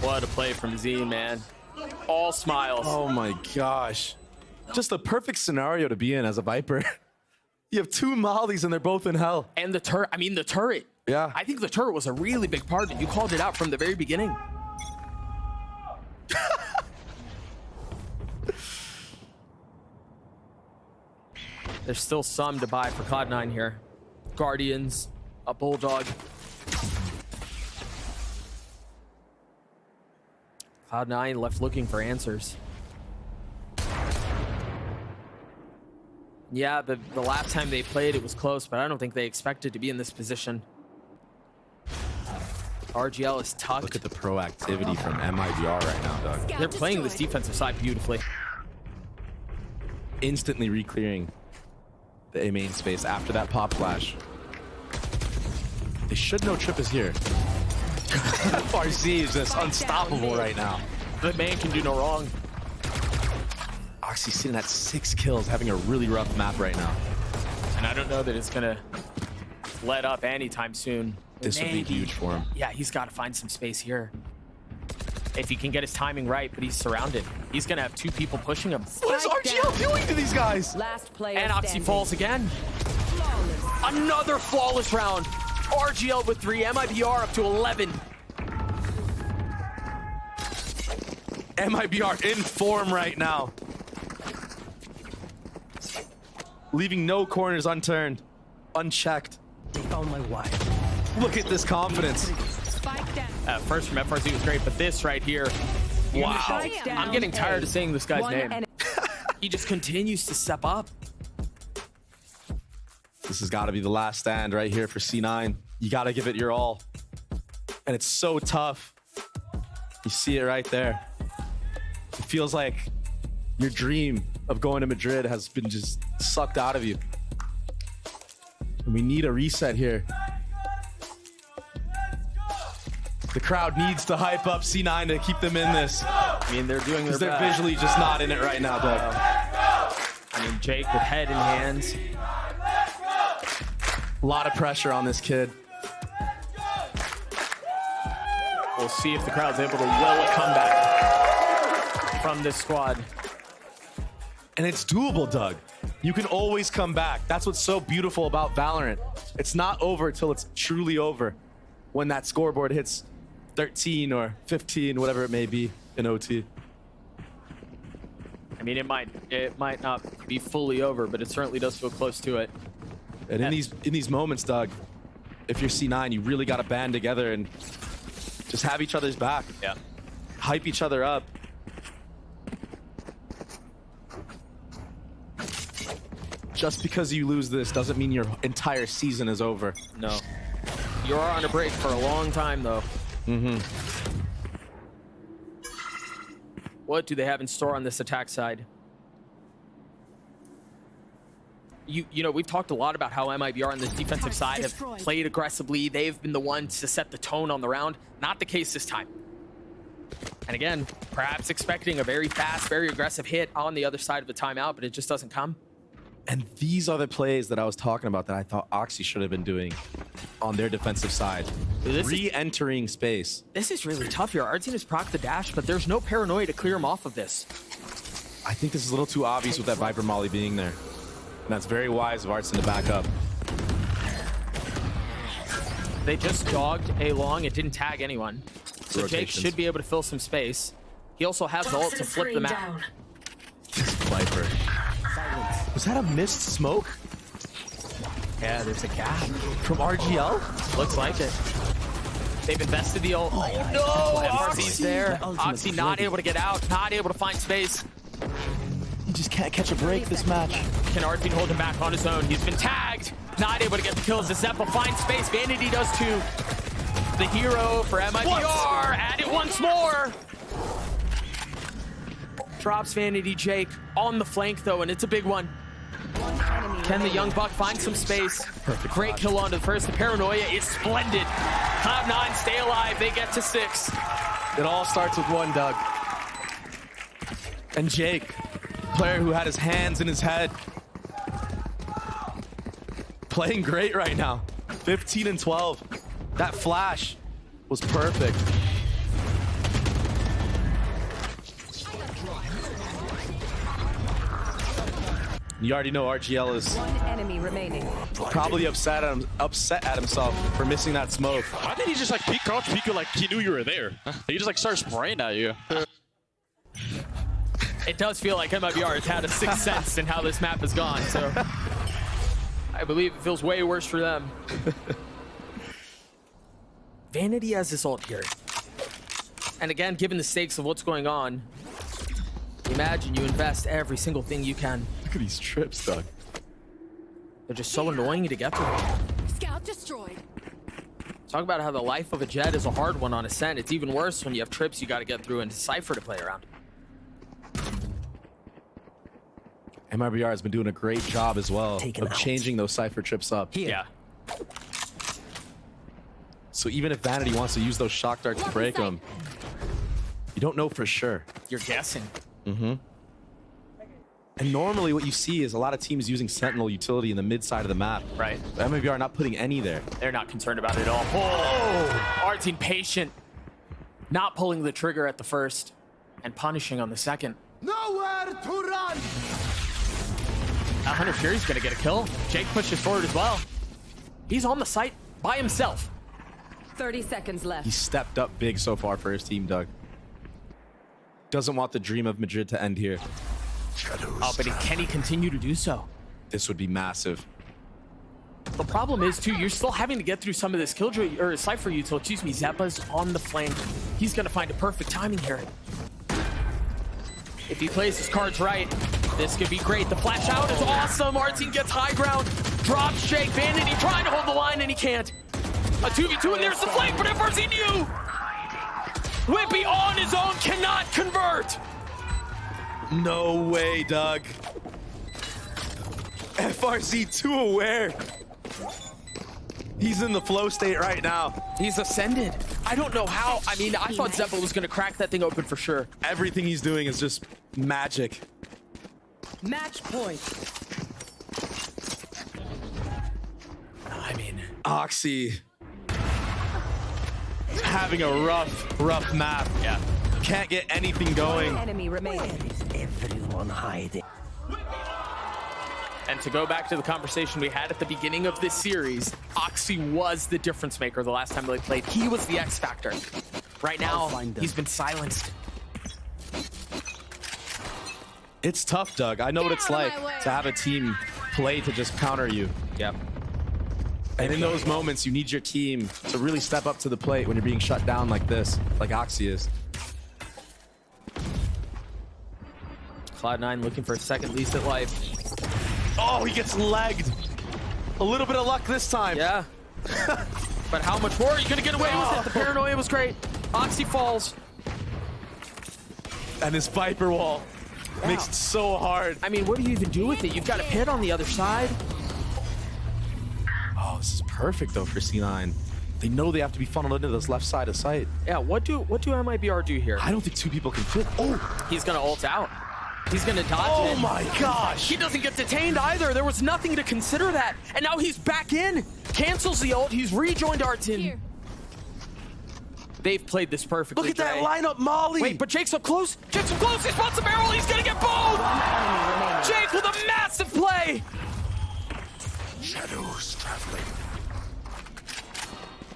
What a play from Z, man. All smiles. Oh my gosh. Just a perfect scenario to be in as a Viper. You have 2 Mollies and they're both in hell. And the turret, I mean, the turret. Yeah. I think the turret was a really big part of it. You called it out from the very beginning. There's still some to buy for Cloud9 here. Guardians, a Bulldog. Cloud9 left looking for answers. Yeah, the last time they played, it was close, but I don't think they expected to be in this position. RGL is tucked. Look at the proactivity from MIBR right now, Doug. They're playing this defensive side beautifully. Instantly re-clearing the A main space after that pop flash. They should know Trip is here. FRZ is just unstoppable right now. The man can do no wrong. Oxy sitting at 6 kills, having a really rough map right now. And I don't know that it's gonna let up anytime soon. This would be huge for him. Yeah, he's got to find some space here. If he can get his timing right, but he's surrounded. He's gonna have 2 people pushing him. What is RGL doing to these guys? Last player And Oxy standing. falls again. Another flawless round. RGL with 3, MIBR up to 11. MIBR in form right now. Leaving no corners unturned, unchecked. They found my wife. Look at this confidence. Spike down. First from FRZ was great, but this right here, wow. Spike down. I'm getting tired of saying this guy's One name. enemy. He just continues to step up. This has got to be the last stand right here for C9. You got to give it your all. And it's so tough. You see it right there. It feels like your dream of going to Madrid has been just sucked out of you. And we need a reset here. The crowd needs to hype up C9 to keep them in this. I mean, they're doing their Because they're best. visually just not in it right now, Doug. I mean, Jake with head in hands. A lot of pressure on this kid. We'll see if the crowd's able to will a comeback from this squad. And it's doable, Doug. You can always come back. That's what's so beautiful about Valorant. It's not over till it's truly over. When that scoreboard hits 13 or 15, whatever it may be in OT. I mean, it might not be fully over, but it certainly does feel close to it. And in these moments, Doug, if you're C9, you really got to band together and just have each other's back. Yeah. Hype each other up. Just because you lose this doesn't mean your entire season is over. No. You are on a break for a long time, though. Mm-hmm. What do they have in store on this attack side? You know, we've talked a lot about how MIBR on this defensive side have played aggressively. They've been the ones to set the tone on the round. Not the case this time. And again, perhaps expecting a very fast, very aggressive hit on the other side of the timeout, but it just doesn't come. And these are the plays that I was talking about that I thought Oxy should have been doing on their defensive side. Re-entering space. This is really tough here. Artsy has procced the dash, but there's no paranoia to clear him off of this. I think this is a little too obvious with that Viper Molly being there. And that's very wise of Artson to back up. They just dogged A long. It didn't tag anyone. So Jake Rotations. should be able to fill some space. He also has the ult to flip the map. This Viper. Was that a missed smoke? Yeah, there's a gap. From RGL? Looks like it. They've invested the ult. Oh no! FRZ's there. Oxy not able to get out, not able to find space. He just can't catch a break this match. Can Artbean hold him back on his own? He's been tagged. Not able to get the kills. The Zeppa finds space. Vanity does too. The hero for MIBR. Add it once more. Drops Vanity Jake on the flank though, and it's a big one. Can the young buck find some space? Perfect. Great kill onto the first. The paranoia is splendid. Cloud9 stay alive. They get to 6. It all starts with one, Doug. And Jake, player who had his hands in his head. Playing great right now. 15 and 12. That flash was perfect. You already know RGL is One enemy remaining. probably upset at himself for missing that smoke. How did he just like peek crouch peek you like he knew you were there? He just like started spraying at you. It does feel like MIBR has had a sixth sense in how this map has gone, so I believe it feels way worse for them. Vanity has this ult here. And again, given the stakes of what's going on, imagine you invest every single thing you can. Look at these trips, Doug. They're just so annoying to get through. Scout destroyed. Talk about how the life of a Jet is a hard one on Ascent. It's even worse when you have trips you got to get through and Cypher to play around. MIBR has been doing a great job as well of changing those Cypher trips up. Yeah. So even if Vanity wants to use those shock darts to break them, you don't know for sure. You're guessing. Mm-hmm. And normally what you see is a lot of teams using Sentinel utility in the mid side of the map. Right. But MIBR not putting any there. They're not concerned about it at all. Oh! Our team patient. Not pulling the trigger at the first and punishing on the second. Nowhere to run! 100 Fury's gonna get a kill. Jake pushes forward as well. He's on the site by himself. 30 seconds left. He stepped up big so far for his team, Doug. Doesn't want the dream of Madrid to end here. Oh, but can he continue to do so? This would be massive. The problem is, too, you're still having to get through some of this Killjoy, or Cypher util, excuse me. Zeppa's on the flank. He's gonna find a perfect timing here. If he plays his cards right, this could be great. The flash out is awesome. Our team gets high ground. Drops Jake. Vanity trying to hold the line, and he can't. A 2v2, and there's the flank, but FRZ knew. Whippy on his own cannot convert. No way, Doug. FRZ too aware. He's in the flow state right now. He's ascended. I don't know how. I mean, I thought Zeppa was going to crack that thing open for sure. Everything he's doing is just magic. Match point. I mean, Oxy having a rough map. Yeah. Can't get anything going. Enemy remaining. Everyone hiding. And to go back to the conversation we had at the beginning of this series, Oxy was the difference maker the last time they played. He was the X factor. Right now, he's been silenced. It's tough, Doug. I know what it's like to have a team play to just counter you. Yep. And in those moments, you need your team to really step up to the plate when you're being shut down like this, like Oxy is. Cloud9 looking for a second lease at life. Oh, he gets legged. A little bit of luck this time. Yeah. But how much more are you going to get away with it? The paranoia was great. Oxy falls. And this Viper wall makes it so hard. I mean, what do you even do with it? You've got a pit on the other side. Oh, this is perfect, though, for C9. They know they have to be funneled into this left side of sight. Yeah, what do MIBR do here? I don't think two people can fit. Oh, He's going to ult out. He's going to dodge it. Oh my gosh. He doesn't get detained either. There was nothing to consider that. And now he's back in. Cancels the ult. He's rejoined our team. They've played this perfectly. Look at that lineup, Molly. Wait, but Jake's up close. Jake's up close. He spots a barrel. He's going to get both. Jake with a massive play. Shadows traveling.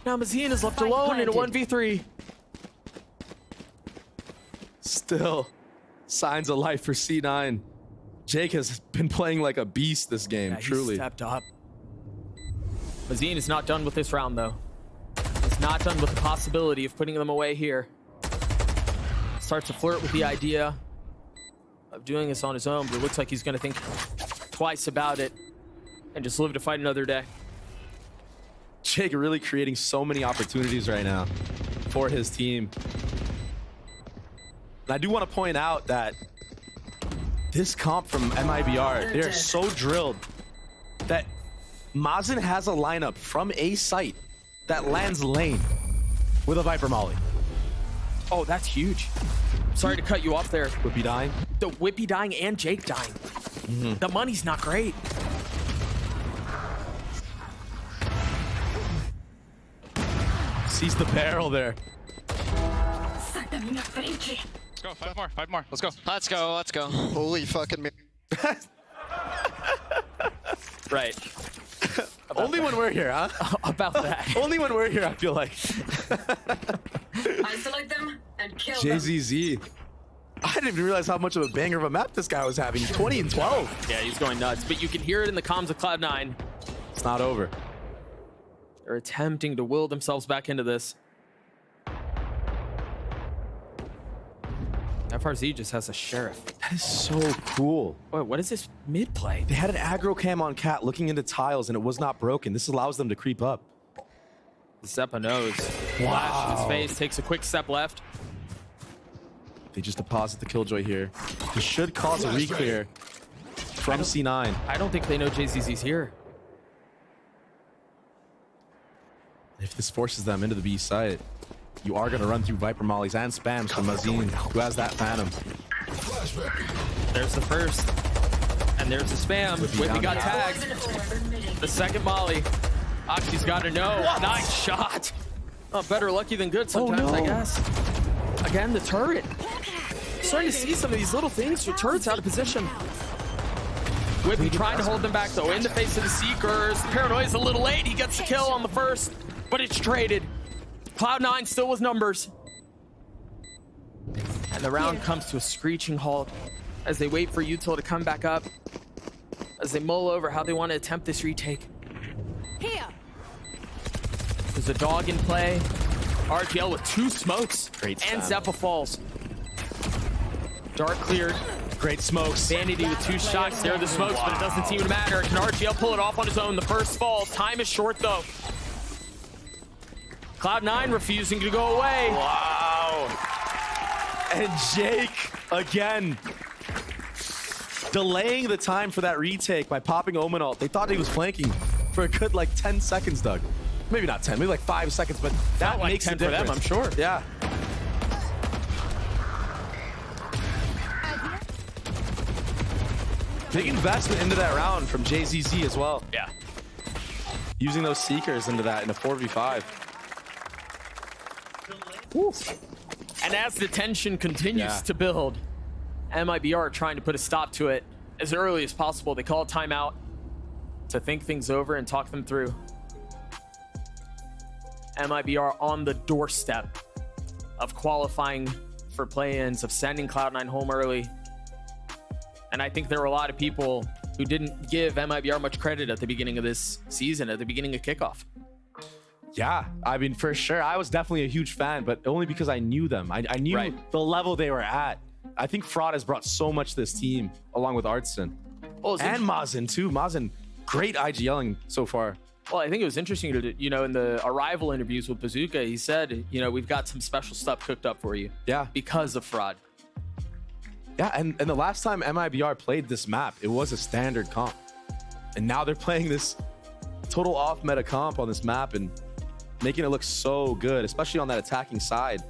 Now Mazine is left alone in a 1v3. Still, signs of life for C9. Jake has been playing like a beast this game, Yeah, truly. He stepped up. Mazine is not done with this round, though. He's not done with the possibility of putting them away here. Starts to flirt with the idea of doing this on his own, but it looks like he's going to think twice about it and just live to fight another day. Jake really creating so many opportunities right now for his team. And I do want to point out that this comp from MIBR, they're so drilled that Mazin has a lineup from A site that lands lane with a Viper Molly. Oh, that's huge. Sorry to cut you off there. Whippy dying. The Whippy dying and Jake dying. The money's not great. Sees the barrel there. Let's go, five more. Let's go. Let's go. Holy fucking me. Right. Only when we're here, huh? About that. Only when we're here, I feel like. Isolate them and kill them. JZZ. I didn't even realize how much of a banger of a map this guy was having. 20 and 12. Yeah, he's going nuts. But you can hear it in the comms of Cloud9. It's not over. They're attempting to will themselves back into this. FRZ just has a sheriff. That is so cool. Wait, what is this mid play? They had an aggro cam on Cat looking into tiles, and it was not broken. This allows them to creep up. Zeppa knows. Flash in his face, takes a quick step left. They just deposit the Killjoy here. This should cause a re-clear from C9. I don't think they know JZZ's here. If this forces them into the B site, you are going to run through Viper Mollies and spams from Mazin, who has that Phantom. There's the first. And there's the spam. Whippy got tagged. The second Molly. Oxy's got to know. Nice shot. Oh, better lucky than good sometimes, I guess. Again, the turret. Starting to see some of these little things. Your turret's out of position. Whippy trying to hold them back, though. In the face of the Seekers. Paranoia's a little late. He gets the kill on the first, but it's traded. Cloud9 still with numbers. And the round comes to a screeching halt as they wait for Util to come back up, as they mull over how they want to attempt this retake. Here. There's a dog in play. RGL with 2 smokes. Great and spam. Zeppa falls. Dark cleared. Great smokes. Vanity with 2 shots. There are the smokes, but it doesn't seem to matter. Can RGL pull it off on his own? The first falls. Time is short, though. Cloud9 refusing to go away. Wow. And Jake, again, delaying the time for that retake by popping Omen ult. They thought he was flanking for a good, like, 10 seconds, Doug. Maybe not 10, maybe like 5 seconds, but that Like makes 10 a for difference. them, I'm sure. Yeah. Big investment into that round from JZZ as well. Yeah. Using those Seekers into that in a 4v5. And as the tension continues Yeah. to build, MIBR trying to put a stop to it as early as possible. They call a timeout to think things over and talk them through. MIBR on the doorstep of qualifying for play-ins, of sending Cloud9 home early. And I think there were a lot of people who didn't give MIBR much credit at the beginning of this season, at the beginning of Kickoff. Yeah, I mean, for sure. I was definitely a huge fan, but only because I knew them. I knew the level they were at. I think Fraud has brought so much to this team, along with Artson. Well, and Mazin, too. Mazin, great IGLing so far. Well, I think it was interesting to, in the arrival interviews with Bazooka, he said, we've got some special stuff cooked up for you. Yeah. Because of Fraud. Yeah, and the last time MIBR played this map, it was a standard comp. And now they're playing this total off-meta comp on this map and making it look so good, especially on that attacking side.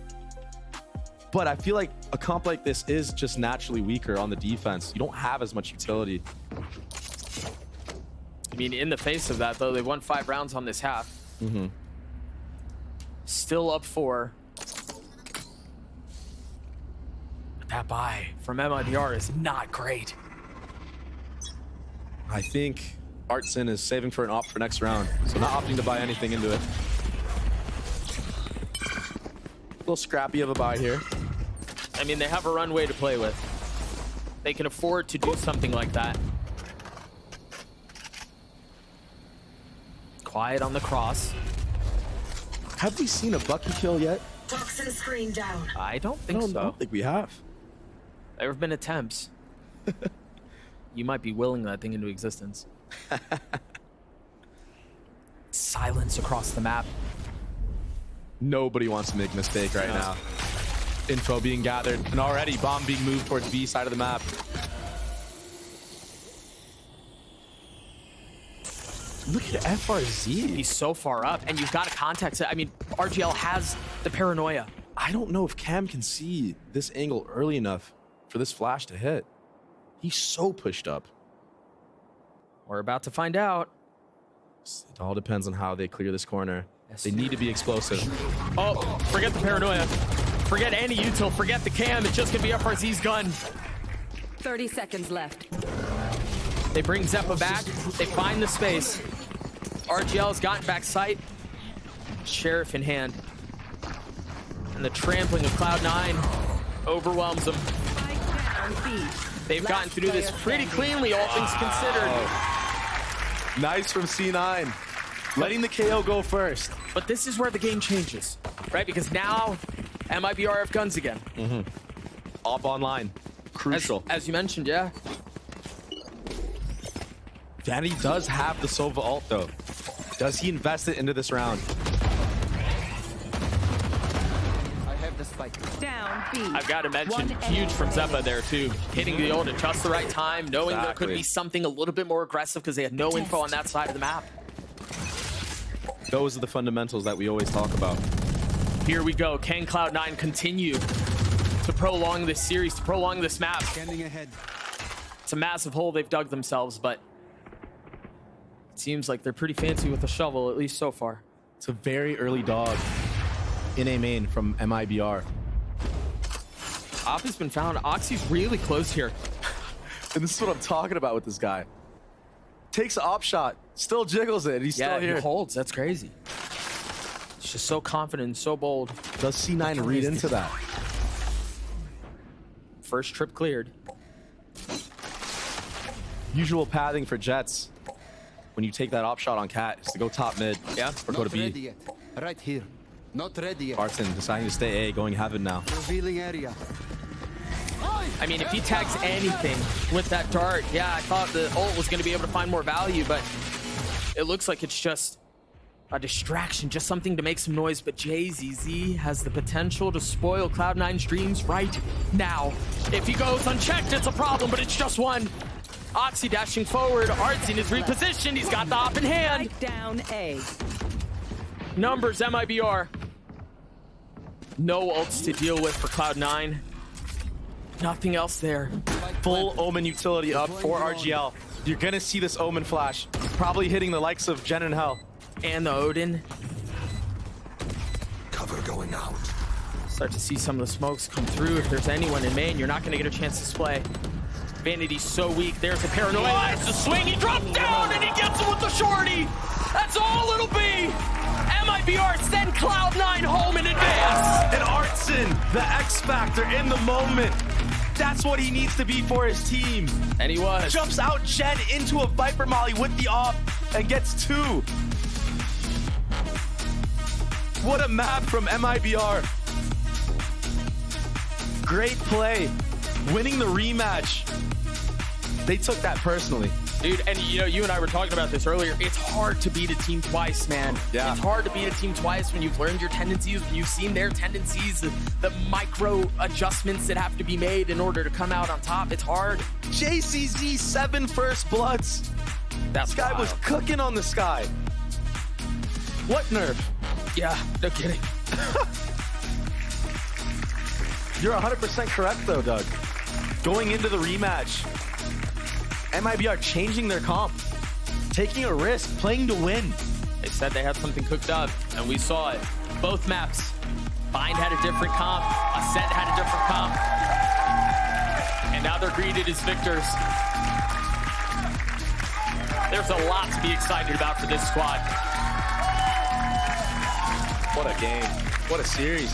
But I feel like a comp like this is just naturally weaker on the defense. You don't have as much utility. I mean, in the face of that, though, they won 5 rounds on this half. Mm-hmm. Still up 4. But that buy from MIBR is not great. I think Artson is saving for an op for next round, so not opting to buy anything into it. A little scrappy of a buy here. I mean, they have a runway to play with. They can afford to do something like that. Quiet on the cross. Have we seen a Bucky kill yet? Toxin screen down. I don't think I so. don't think we have. There have been attempts. You might be willing that thing into existence. Silence across the map. Nobody wants to make a mistake right now. Info being gathered, and already bomb being moved towards B side of the map. Look at FRZ. He's so far up, and you've got to context it. I mean, RGL has the paranoia. I don't know if Cam can see this angle early enough for this flash to hit. He's so pushed up. We're about to find out. It all depends on how they clear this corner. They need to be explosive. Oh, forget the paranoia. Forget any util. Forget the cam. It's just going to be FRZ's gun. 30 seconds left. They bring Zeppa back. They find the space. RGL has gotten back sight. Sheriff in hand. And the trampling of Cloud9 overwhelms them. They've gotten through this pretty cleanly, all things considered. Nice from C9. Letting the KO go first. But this is where the game changes, right? Because now MIBR have guns again. Up online. Crucial. As you mentioned, yeah. Vanity does have the Sova ult, though. Does he invest it into this round? I have the spike. Down B. I've got to mention, huge from Zeppa there, too. Hitting the ult at just the right time, knowing there could be something a little bit more aggressive because they had no info on that side of the map. Those are the fundamentals that we always talk about. Here we go. Can Cloud9 continue to prolong this series, to prolong this map? Standing ahead. It's a massive hole they've dug themselves, but it seems like they're pretty fancy with the shovel, at least so far. It's a very early dog in a main from MIBR. Op has been found. Oxy's really close here. And this is what I'm talking about with this guy. Takes an op shot, still jiggles it. He's still here. He holds. That's crazy. He's just so confident and so bold. Does C9 read into that? First trip cleared. Usual pathing for Jets when you take that op shot on Cat is to go top mid, or go to B. Ready yet. Right here. Not ready yet. Barton deciding to stay A, going heaven now. Revealing area. I mean, if he tags anything with that dart, yeah, I thought the ult was going to be able to find more value, but it looks like it's just a distraction, just something to make some noise. But JZZ has the potential to spoil Cloud9's dreams right now. If he goes unchecked, it's a problem, but it's just one. Oxy dashing forward. Artsy is repositioned. He's got the op in hand. Down A. Numbers, MIBR. No ults to deal with for Cloud9. Nothing else there. Full Omen utility up for RGL. You're gonna see this Omen flash. Probably hitting the likes of Jen and Hell. And the Odin. Cover going out. Start to see some of the smokes come through. If there's anyone in main, you're not gonna get a chance to display. Vanity's so weak. There's a paranoia. It's a swing. He drops down and he gets it with the shorty. That's all it'll be. MIBR send Cloud9 home in advance. And Artson, the X factor in the moment. That's what he needs to be for his team. And he was. Jumps out Jen into a Viper Molly with the op and gets 2. What a map from MIBR. Great play. Winning the rematch. They took that personally. Dude, and you know, you and I were talking about this earlier. It's hard to beat a team twice, man. Yeah. It's hard to beat a team twice when you've learned your tendencies, when you've seen their tendencies, the micro adjustments that have to be made in order to come out on top. It's hard. JCZ 7 first bloods. That This guy was cooking on the Sky. What nerf? Yeah, no kidding. You're 100% correct though, Doug. Going into the rematch, MIBR changing their comp, taking a risk, playing to win. They said they had something cooked up, and we saw it. Both maps. Bind had a different comp, Ascent had a different comp, and now they're greeted as victors. There's a lot to be excited about for this squad. What a game. What a series.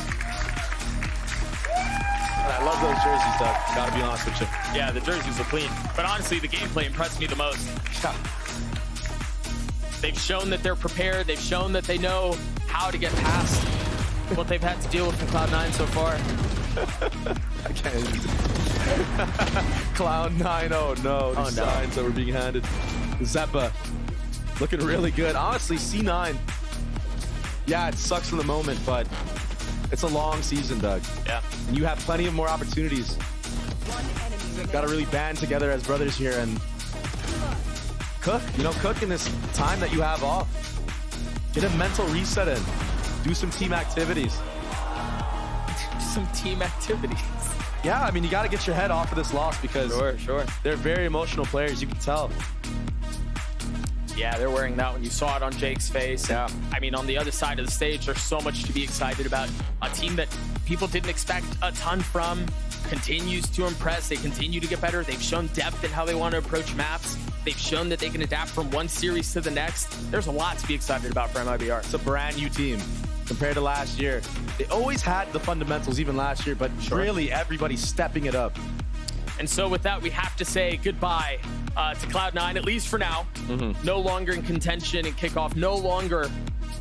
I love those jerseys, Doug. Gotta be honest with you. Yeah, the jerseys are clean. But honestly, the gameplay impressed me the most. Yeah. They've shown that they're prepared. They've shown that they know how to get past what they've had to deal with from Cloud9 so far. I can't even. Cloud9, oh no. These signs that were being handed. Zeppa looking really good. Honestly, C9. Yeah, it sucks in the moment, but it's a long season, Doug. Yeah. And you have plenty of more opportunities. Got to really band together as brothers here and cook. You know, cook in this time that you have off. Get a mental reset in. Do some team activities. Some team activities. Yeah, I mean, you got to get your head off of this loss because Sure. they're very emotional players. You can tell. Yeah, they're wearing that when you saw it on Jake's face. Yeah. I mean, on the other side of the stage, there's so much to be excited about. A team that people didn't expect a ton from continues to impress. They continue to get better. They've shown depth in how they want to approach maps. They've shown that they can adapt from one series to the next. There's a lot to be excited about for MIBR. It's a brand new team compared to last year. They always had the fundamentals even last year, but really everybody's stepping it up. And so with that, we have to say goodbye to Cloud9, at least for now. No longer in contention and kickoff, no longer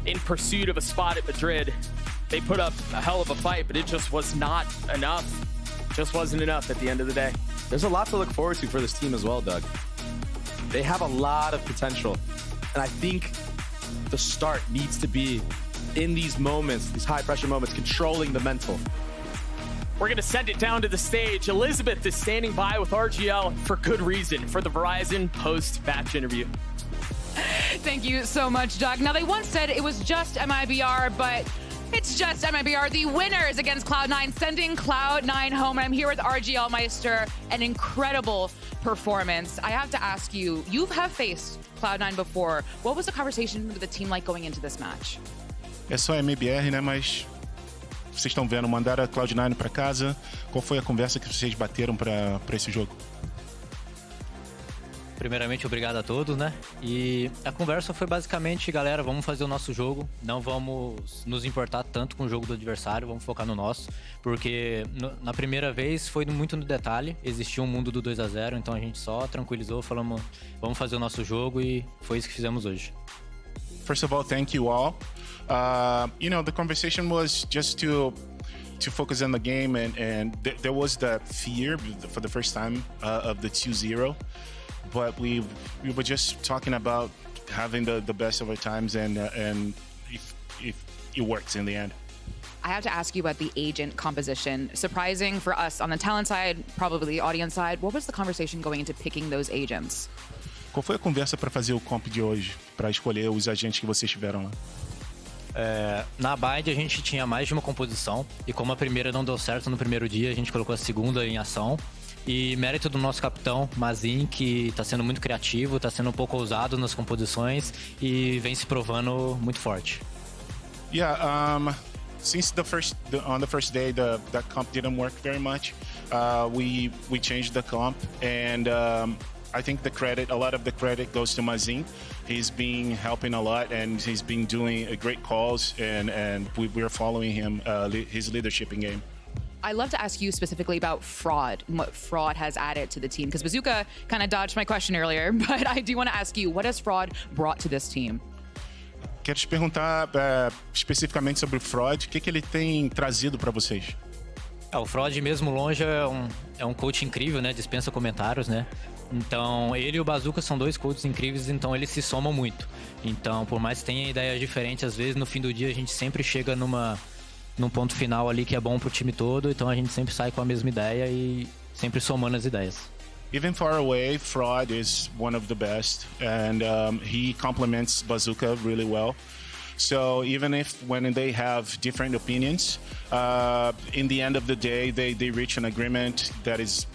in pursuit of a spot at Madrid. They put up a hell of a fight, but it just was not enough. Just wasn't enough at the end of the day. There's a lot to look forward to for this team as well, Doug. They have a lot of potential. And I think the start needs to be in these moments, these high-pressure moments, controlling the mental. We're going to send it down to the stage. Elizabeth is standing by with RGL for good reason for the Verizon post-match interview. Thank you so much, Doug. Now, they once said it was just MIBR, but it's just MIBR, the winners against Cloud9, sending Cloud9 home. And I'm here with RGL Meister, an incredible performance. I have to ask you, you have faced Cloud9 before. What was the conversation with the team like going into this match? É só MBR, né? Mas vocês estão vendo, mandaram a Cloud9 para casa. Qual foi a conversa que vocês bateram para esse jogo? Primeiramente, obrigado a todos, né? E a conversa foi basicamente, galera, vamos fazer o nosso jogo, não vamos nos importar tanto com o jogo do adversário, vamos focar no nosso, porque na primeira vez foi muito no detalhe, existia um mundo do 2-0, então a gente só tranquilizou, falamos, vamos fazer o nosso jogo e foi isso que fizemos hoje. First of all, thank you all. You know, the conversation was just to focus on the game, and there was that fear for the first time of the 2-0. But we were just talking about having the best of our times, and if it works in the end. I have to ask you about the agent composition. Surprising for us on the talent side, probably the audience side. What was the conversation going into picking those agents? Qual foi a conversa para fazer o comp de hoje, para escolher os agentes que vocês tiveram lá? Na Bind a gente tinha mais de uma composição, e como a primeira não deu certo no primeiro dia, a gente colocou a segunda em ação. E mérito do nosso capitão, Mazin, que está sendo muito criativo, está sendo um pouco ousado nas composições e vem se provando muito forte. Yeah, since on the first day that comp didn't work very much, we changed the comp, and I think a lot of the credit goes to Mazin. He's been helping a lot, and he's been doing great calls, and we're following him, his leadership in game. I'd love to ask you specifically about Fraud and what Fraud has added to the team, because Bazooka kind of dodged my question earlier, but I do want to ask you, what has Fraud brought to this team? Quero te perguntar especificamente sobre o Fraud, o que ele tem trazido para vocês? O Fraud, mesmo longe, é um coach incrível, né? Dispensa comentários, né? Então, ele e o Bazooka são dois coaches incríveis, então eles se somam muito. Então, por mais que tenha ideias diferentes, às vezes, no fim do dia, a gente sempre chega num ponto final ali que é bom pro time todo, então a gente sempre sai com a mesma ideia e sempre somando as ideias. Even far away, Fraud is one of the best, and he complements Bazooka really well. So even if when they have different opinions, in the end of the day, they reach an agreement that is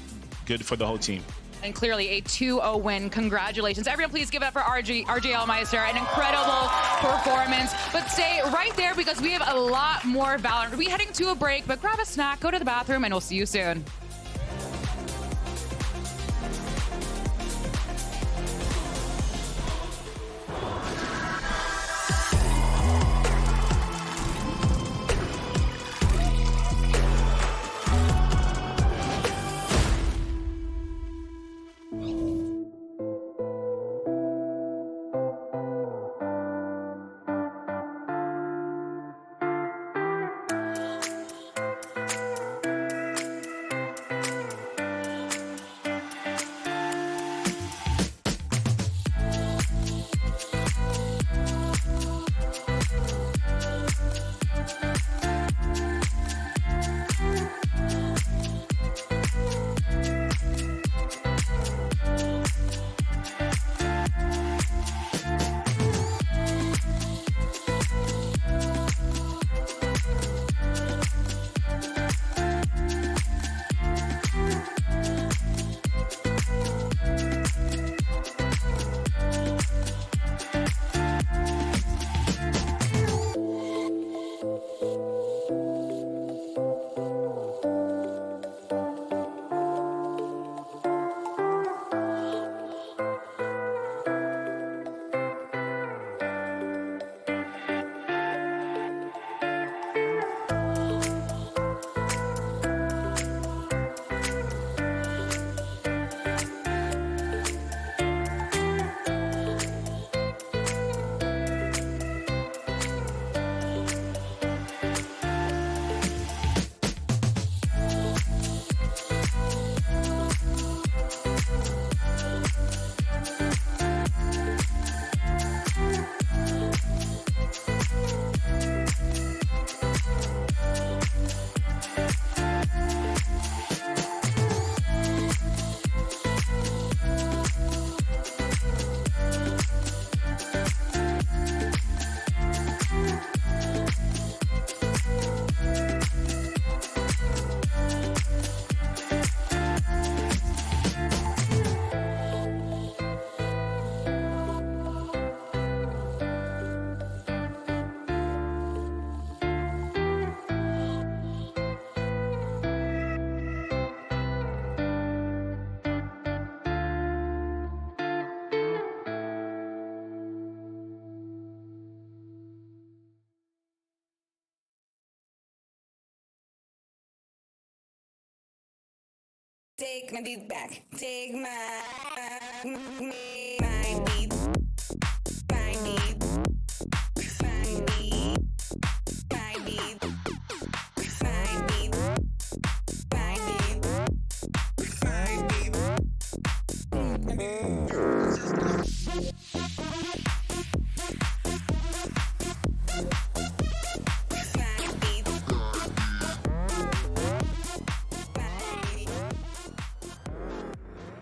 good for the whole team. And clearly a 2-0 win. Congratulations. Everyone please give it up for RGL Meister. An incredible performance. But stay right there because we have a lot more Valorant. We'll be heading to a break, but grab a snack, go to the bathroom, and we'll see you soon. Take my dick back. Take my me.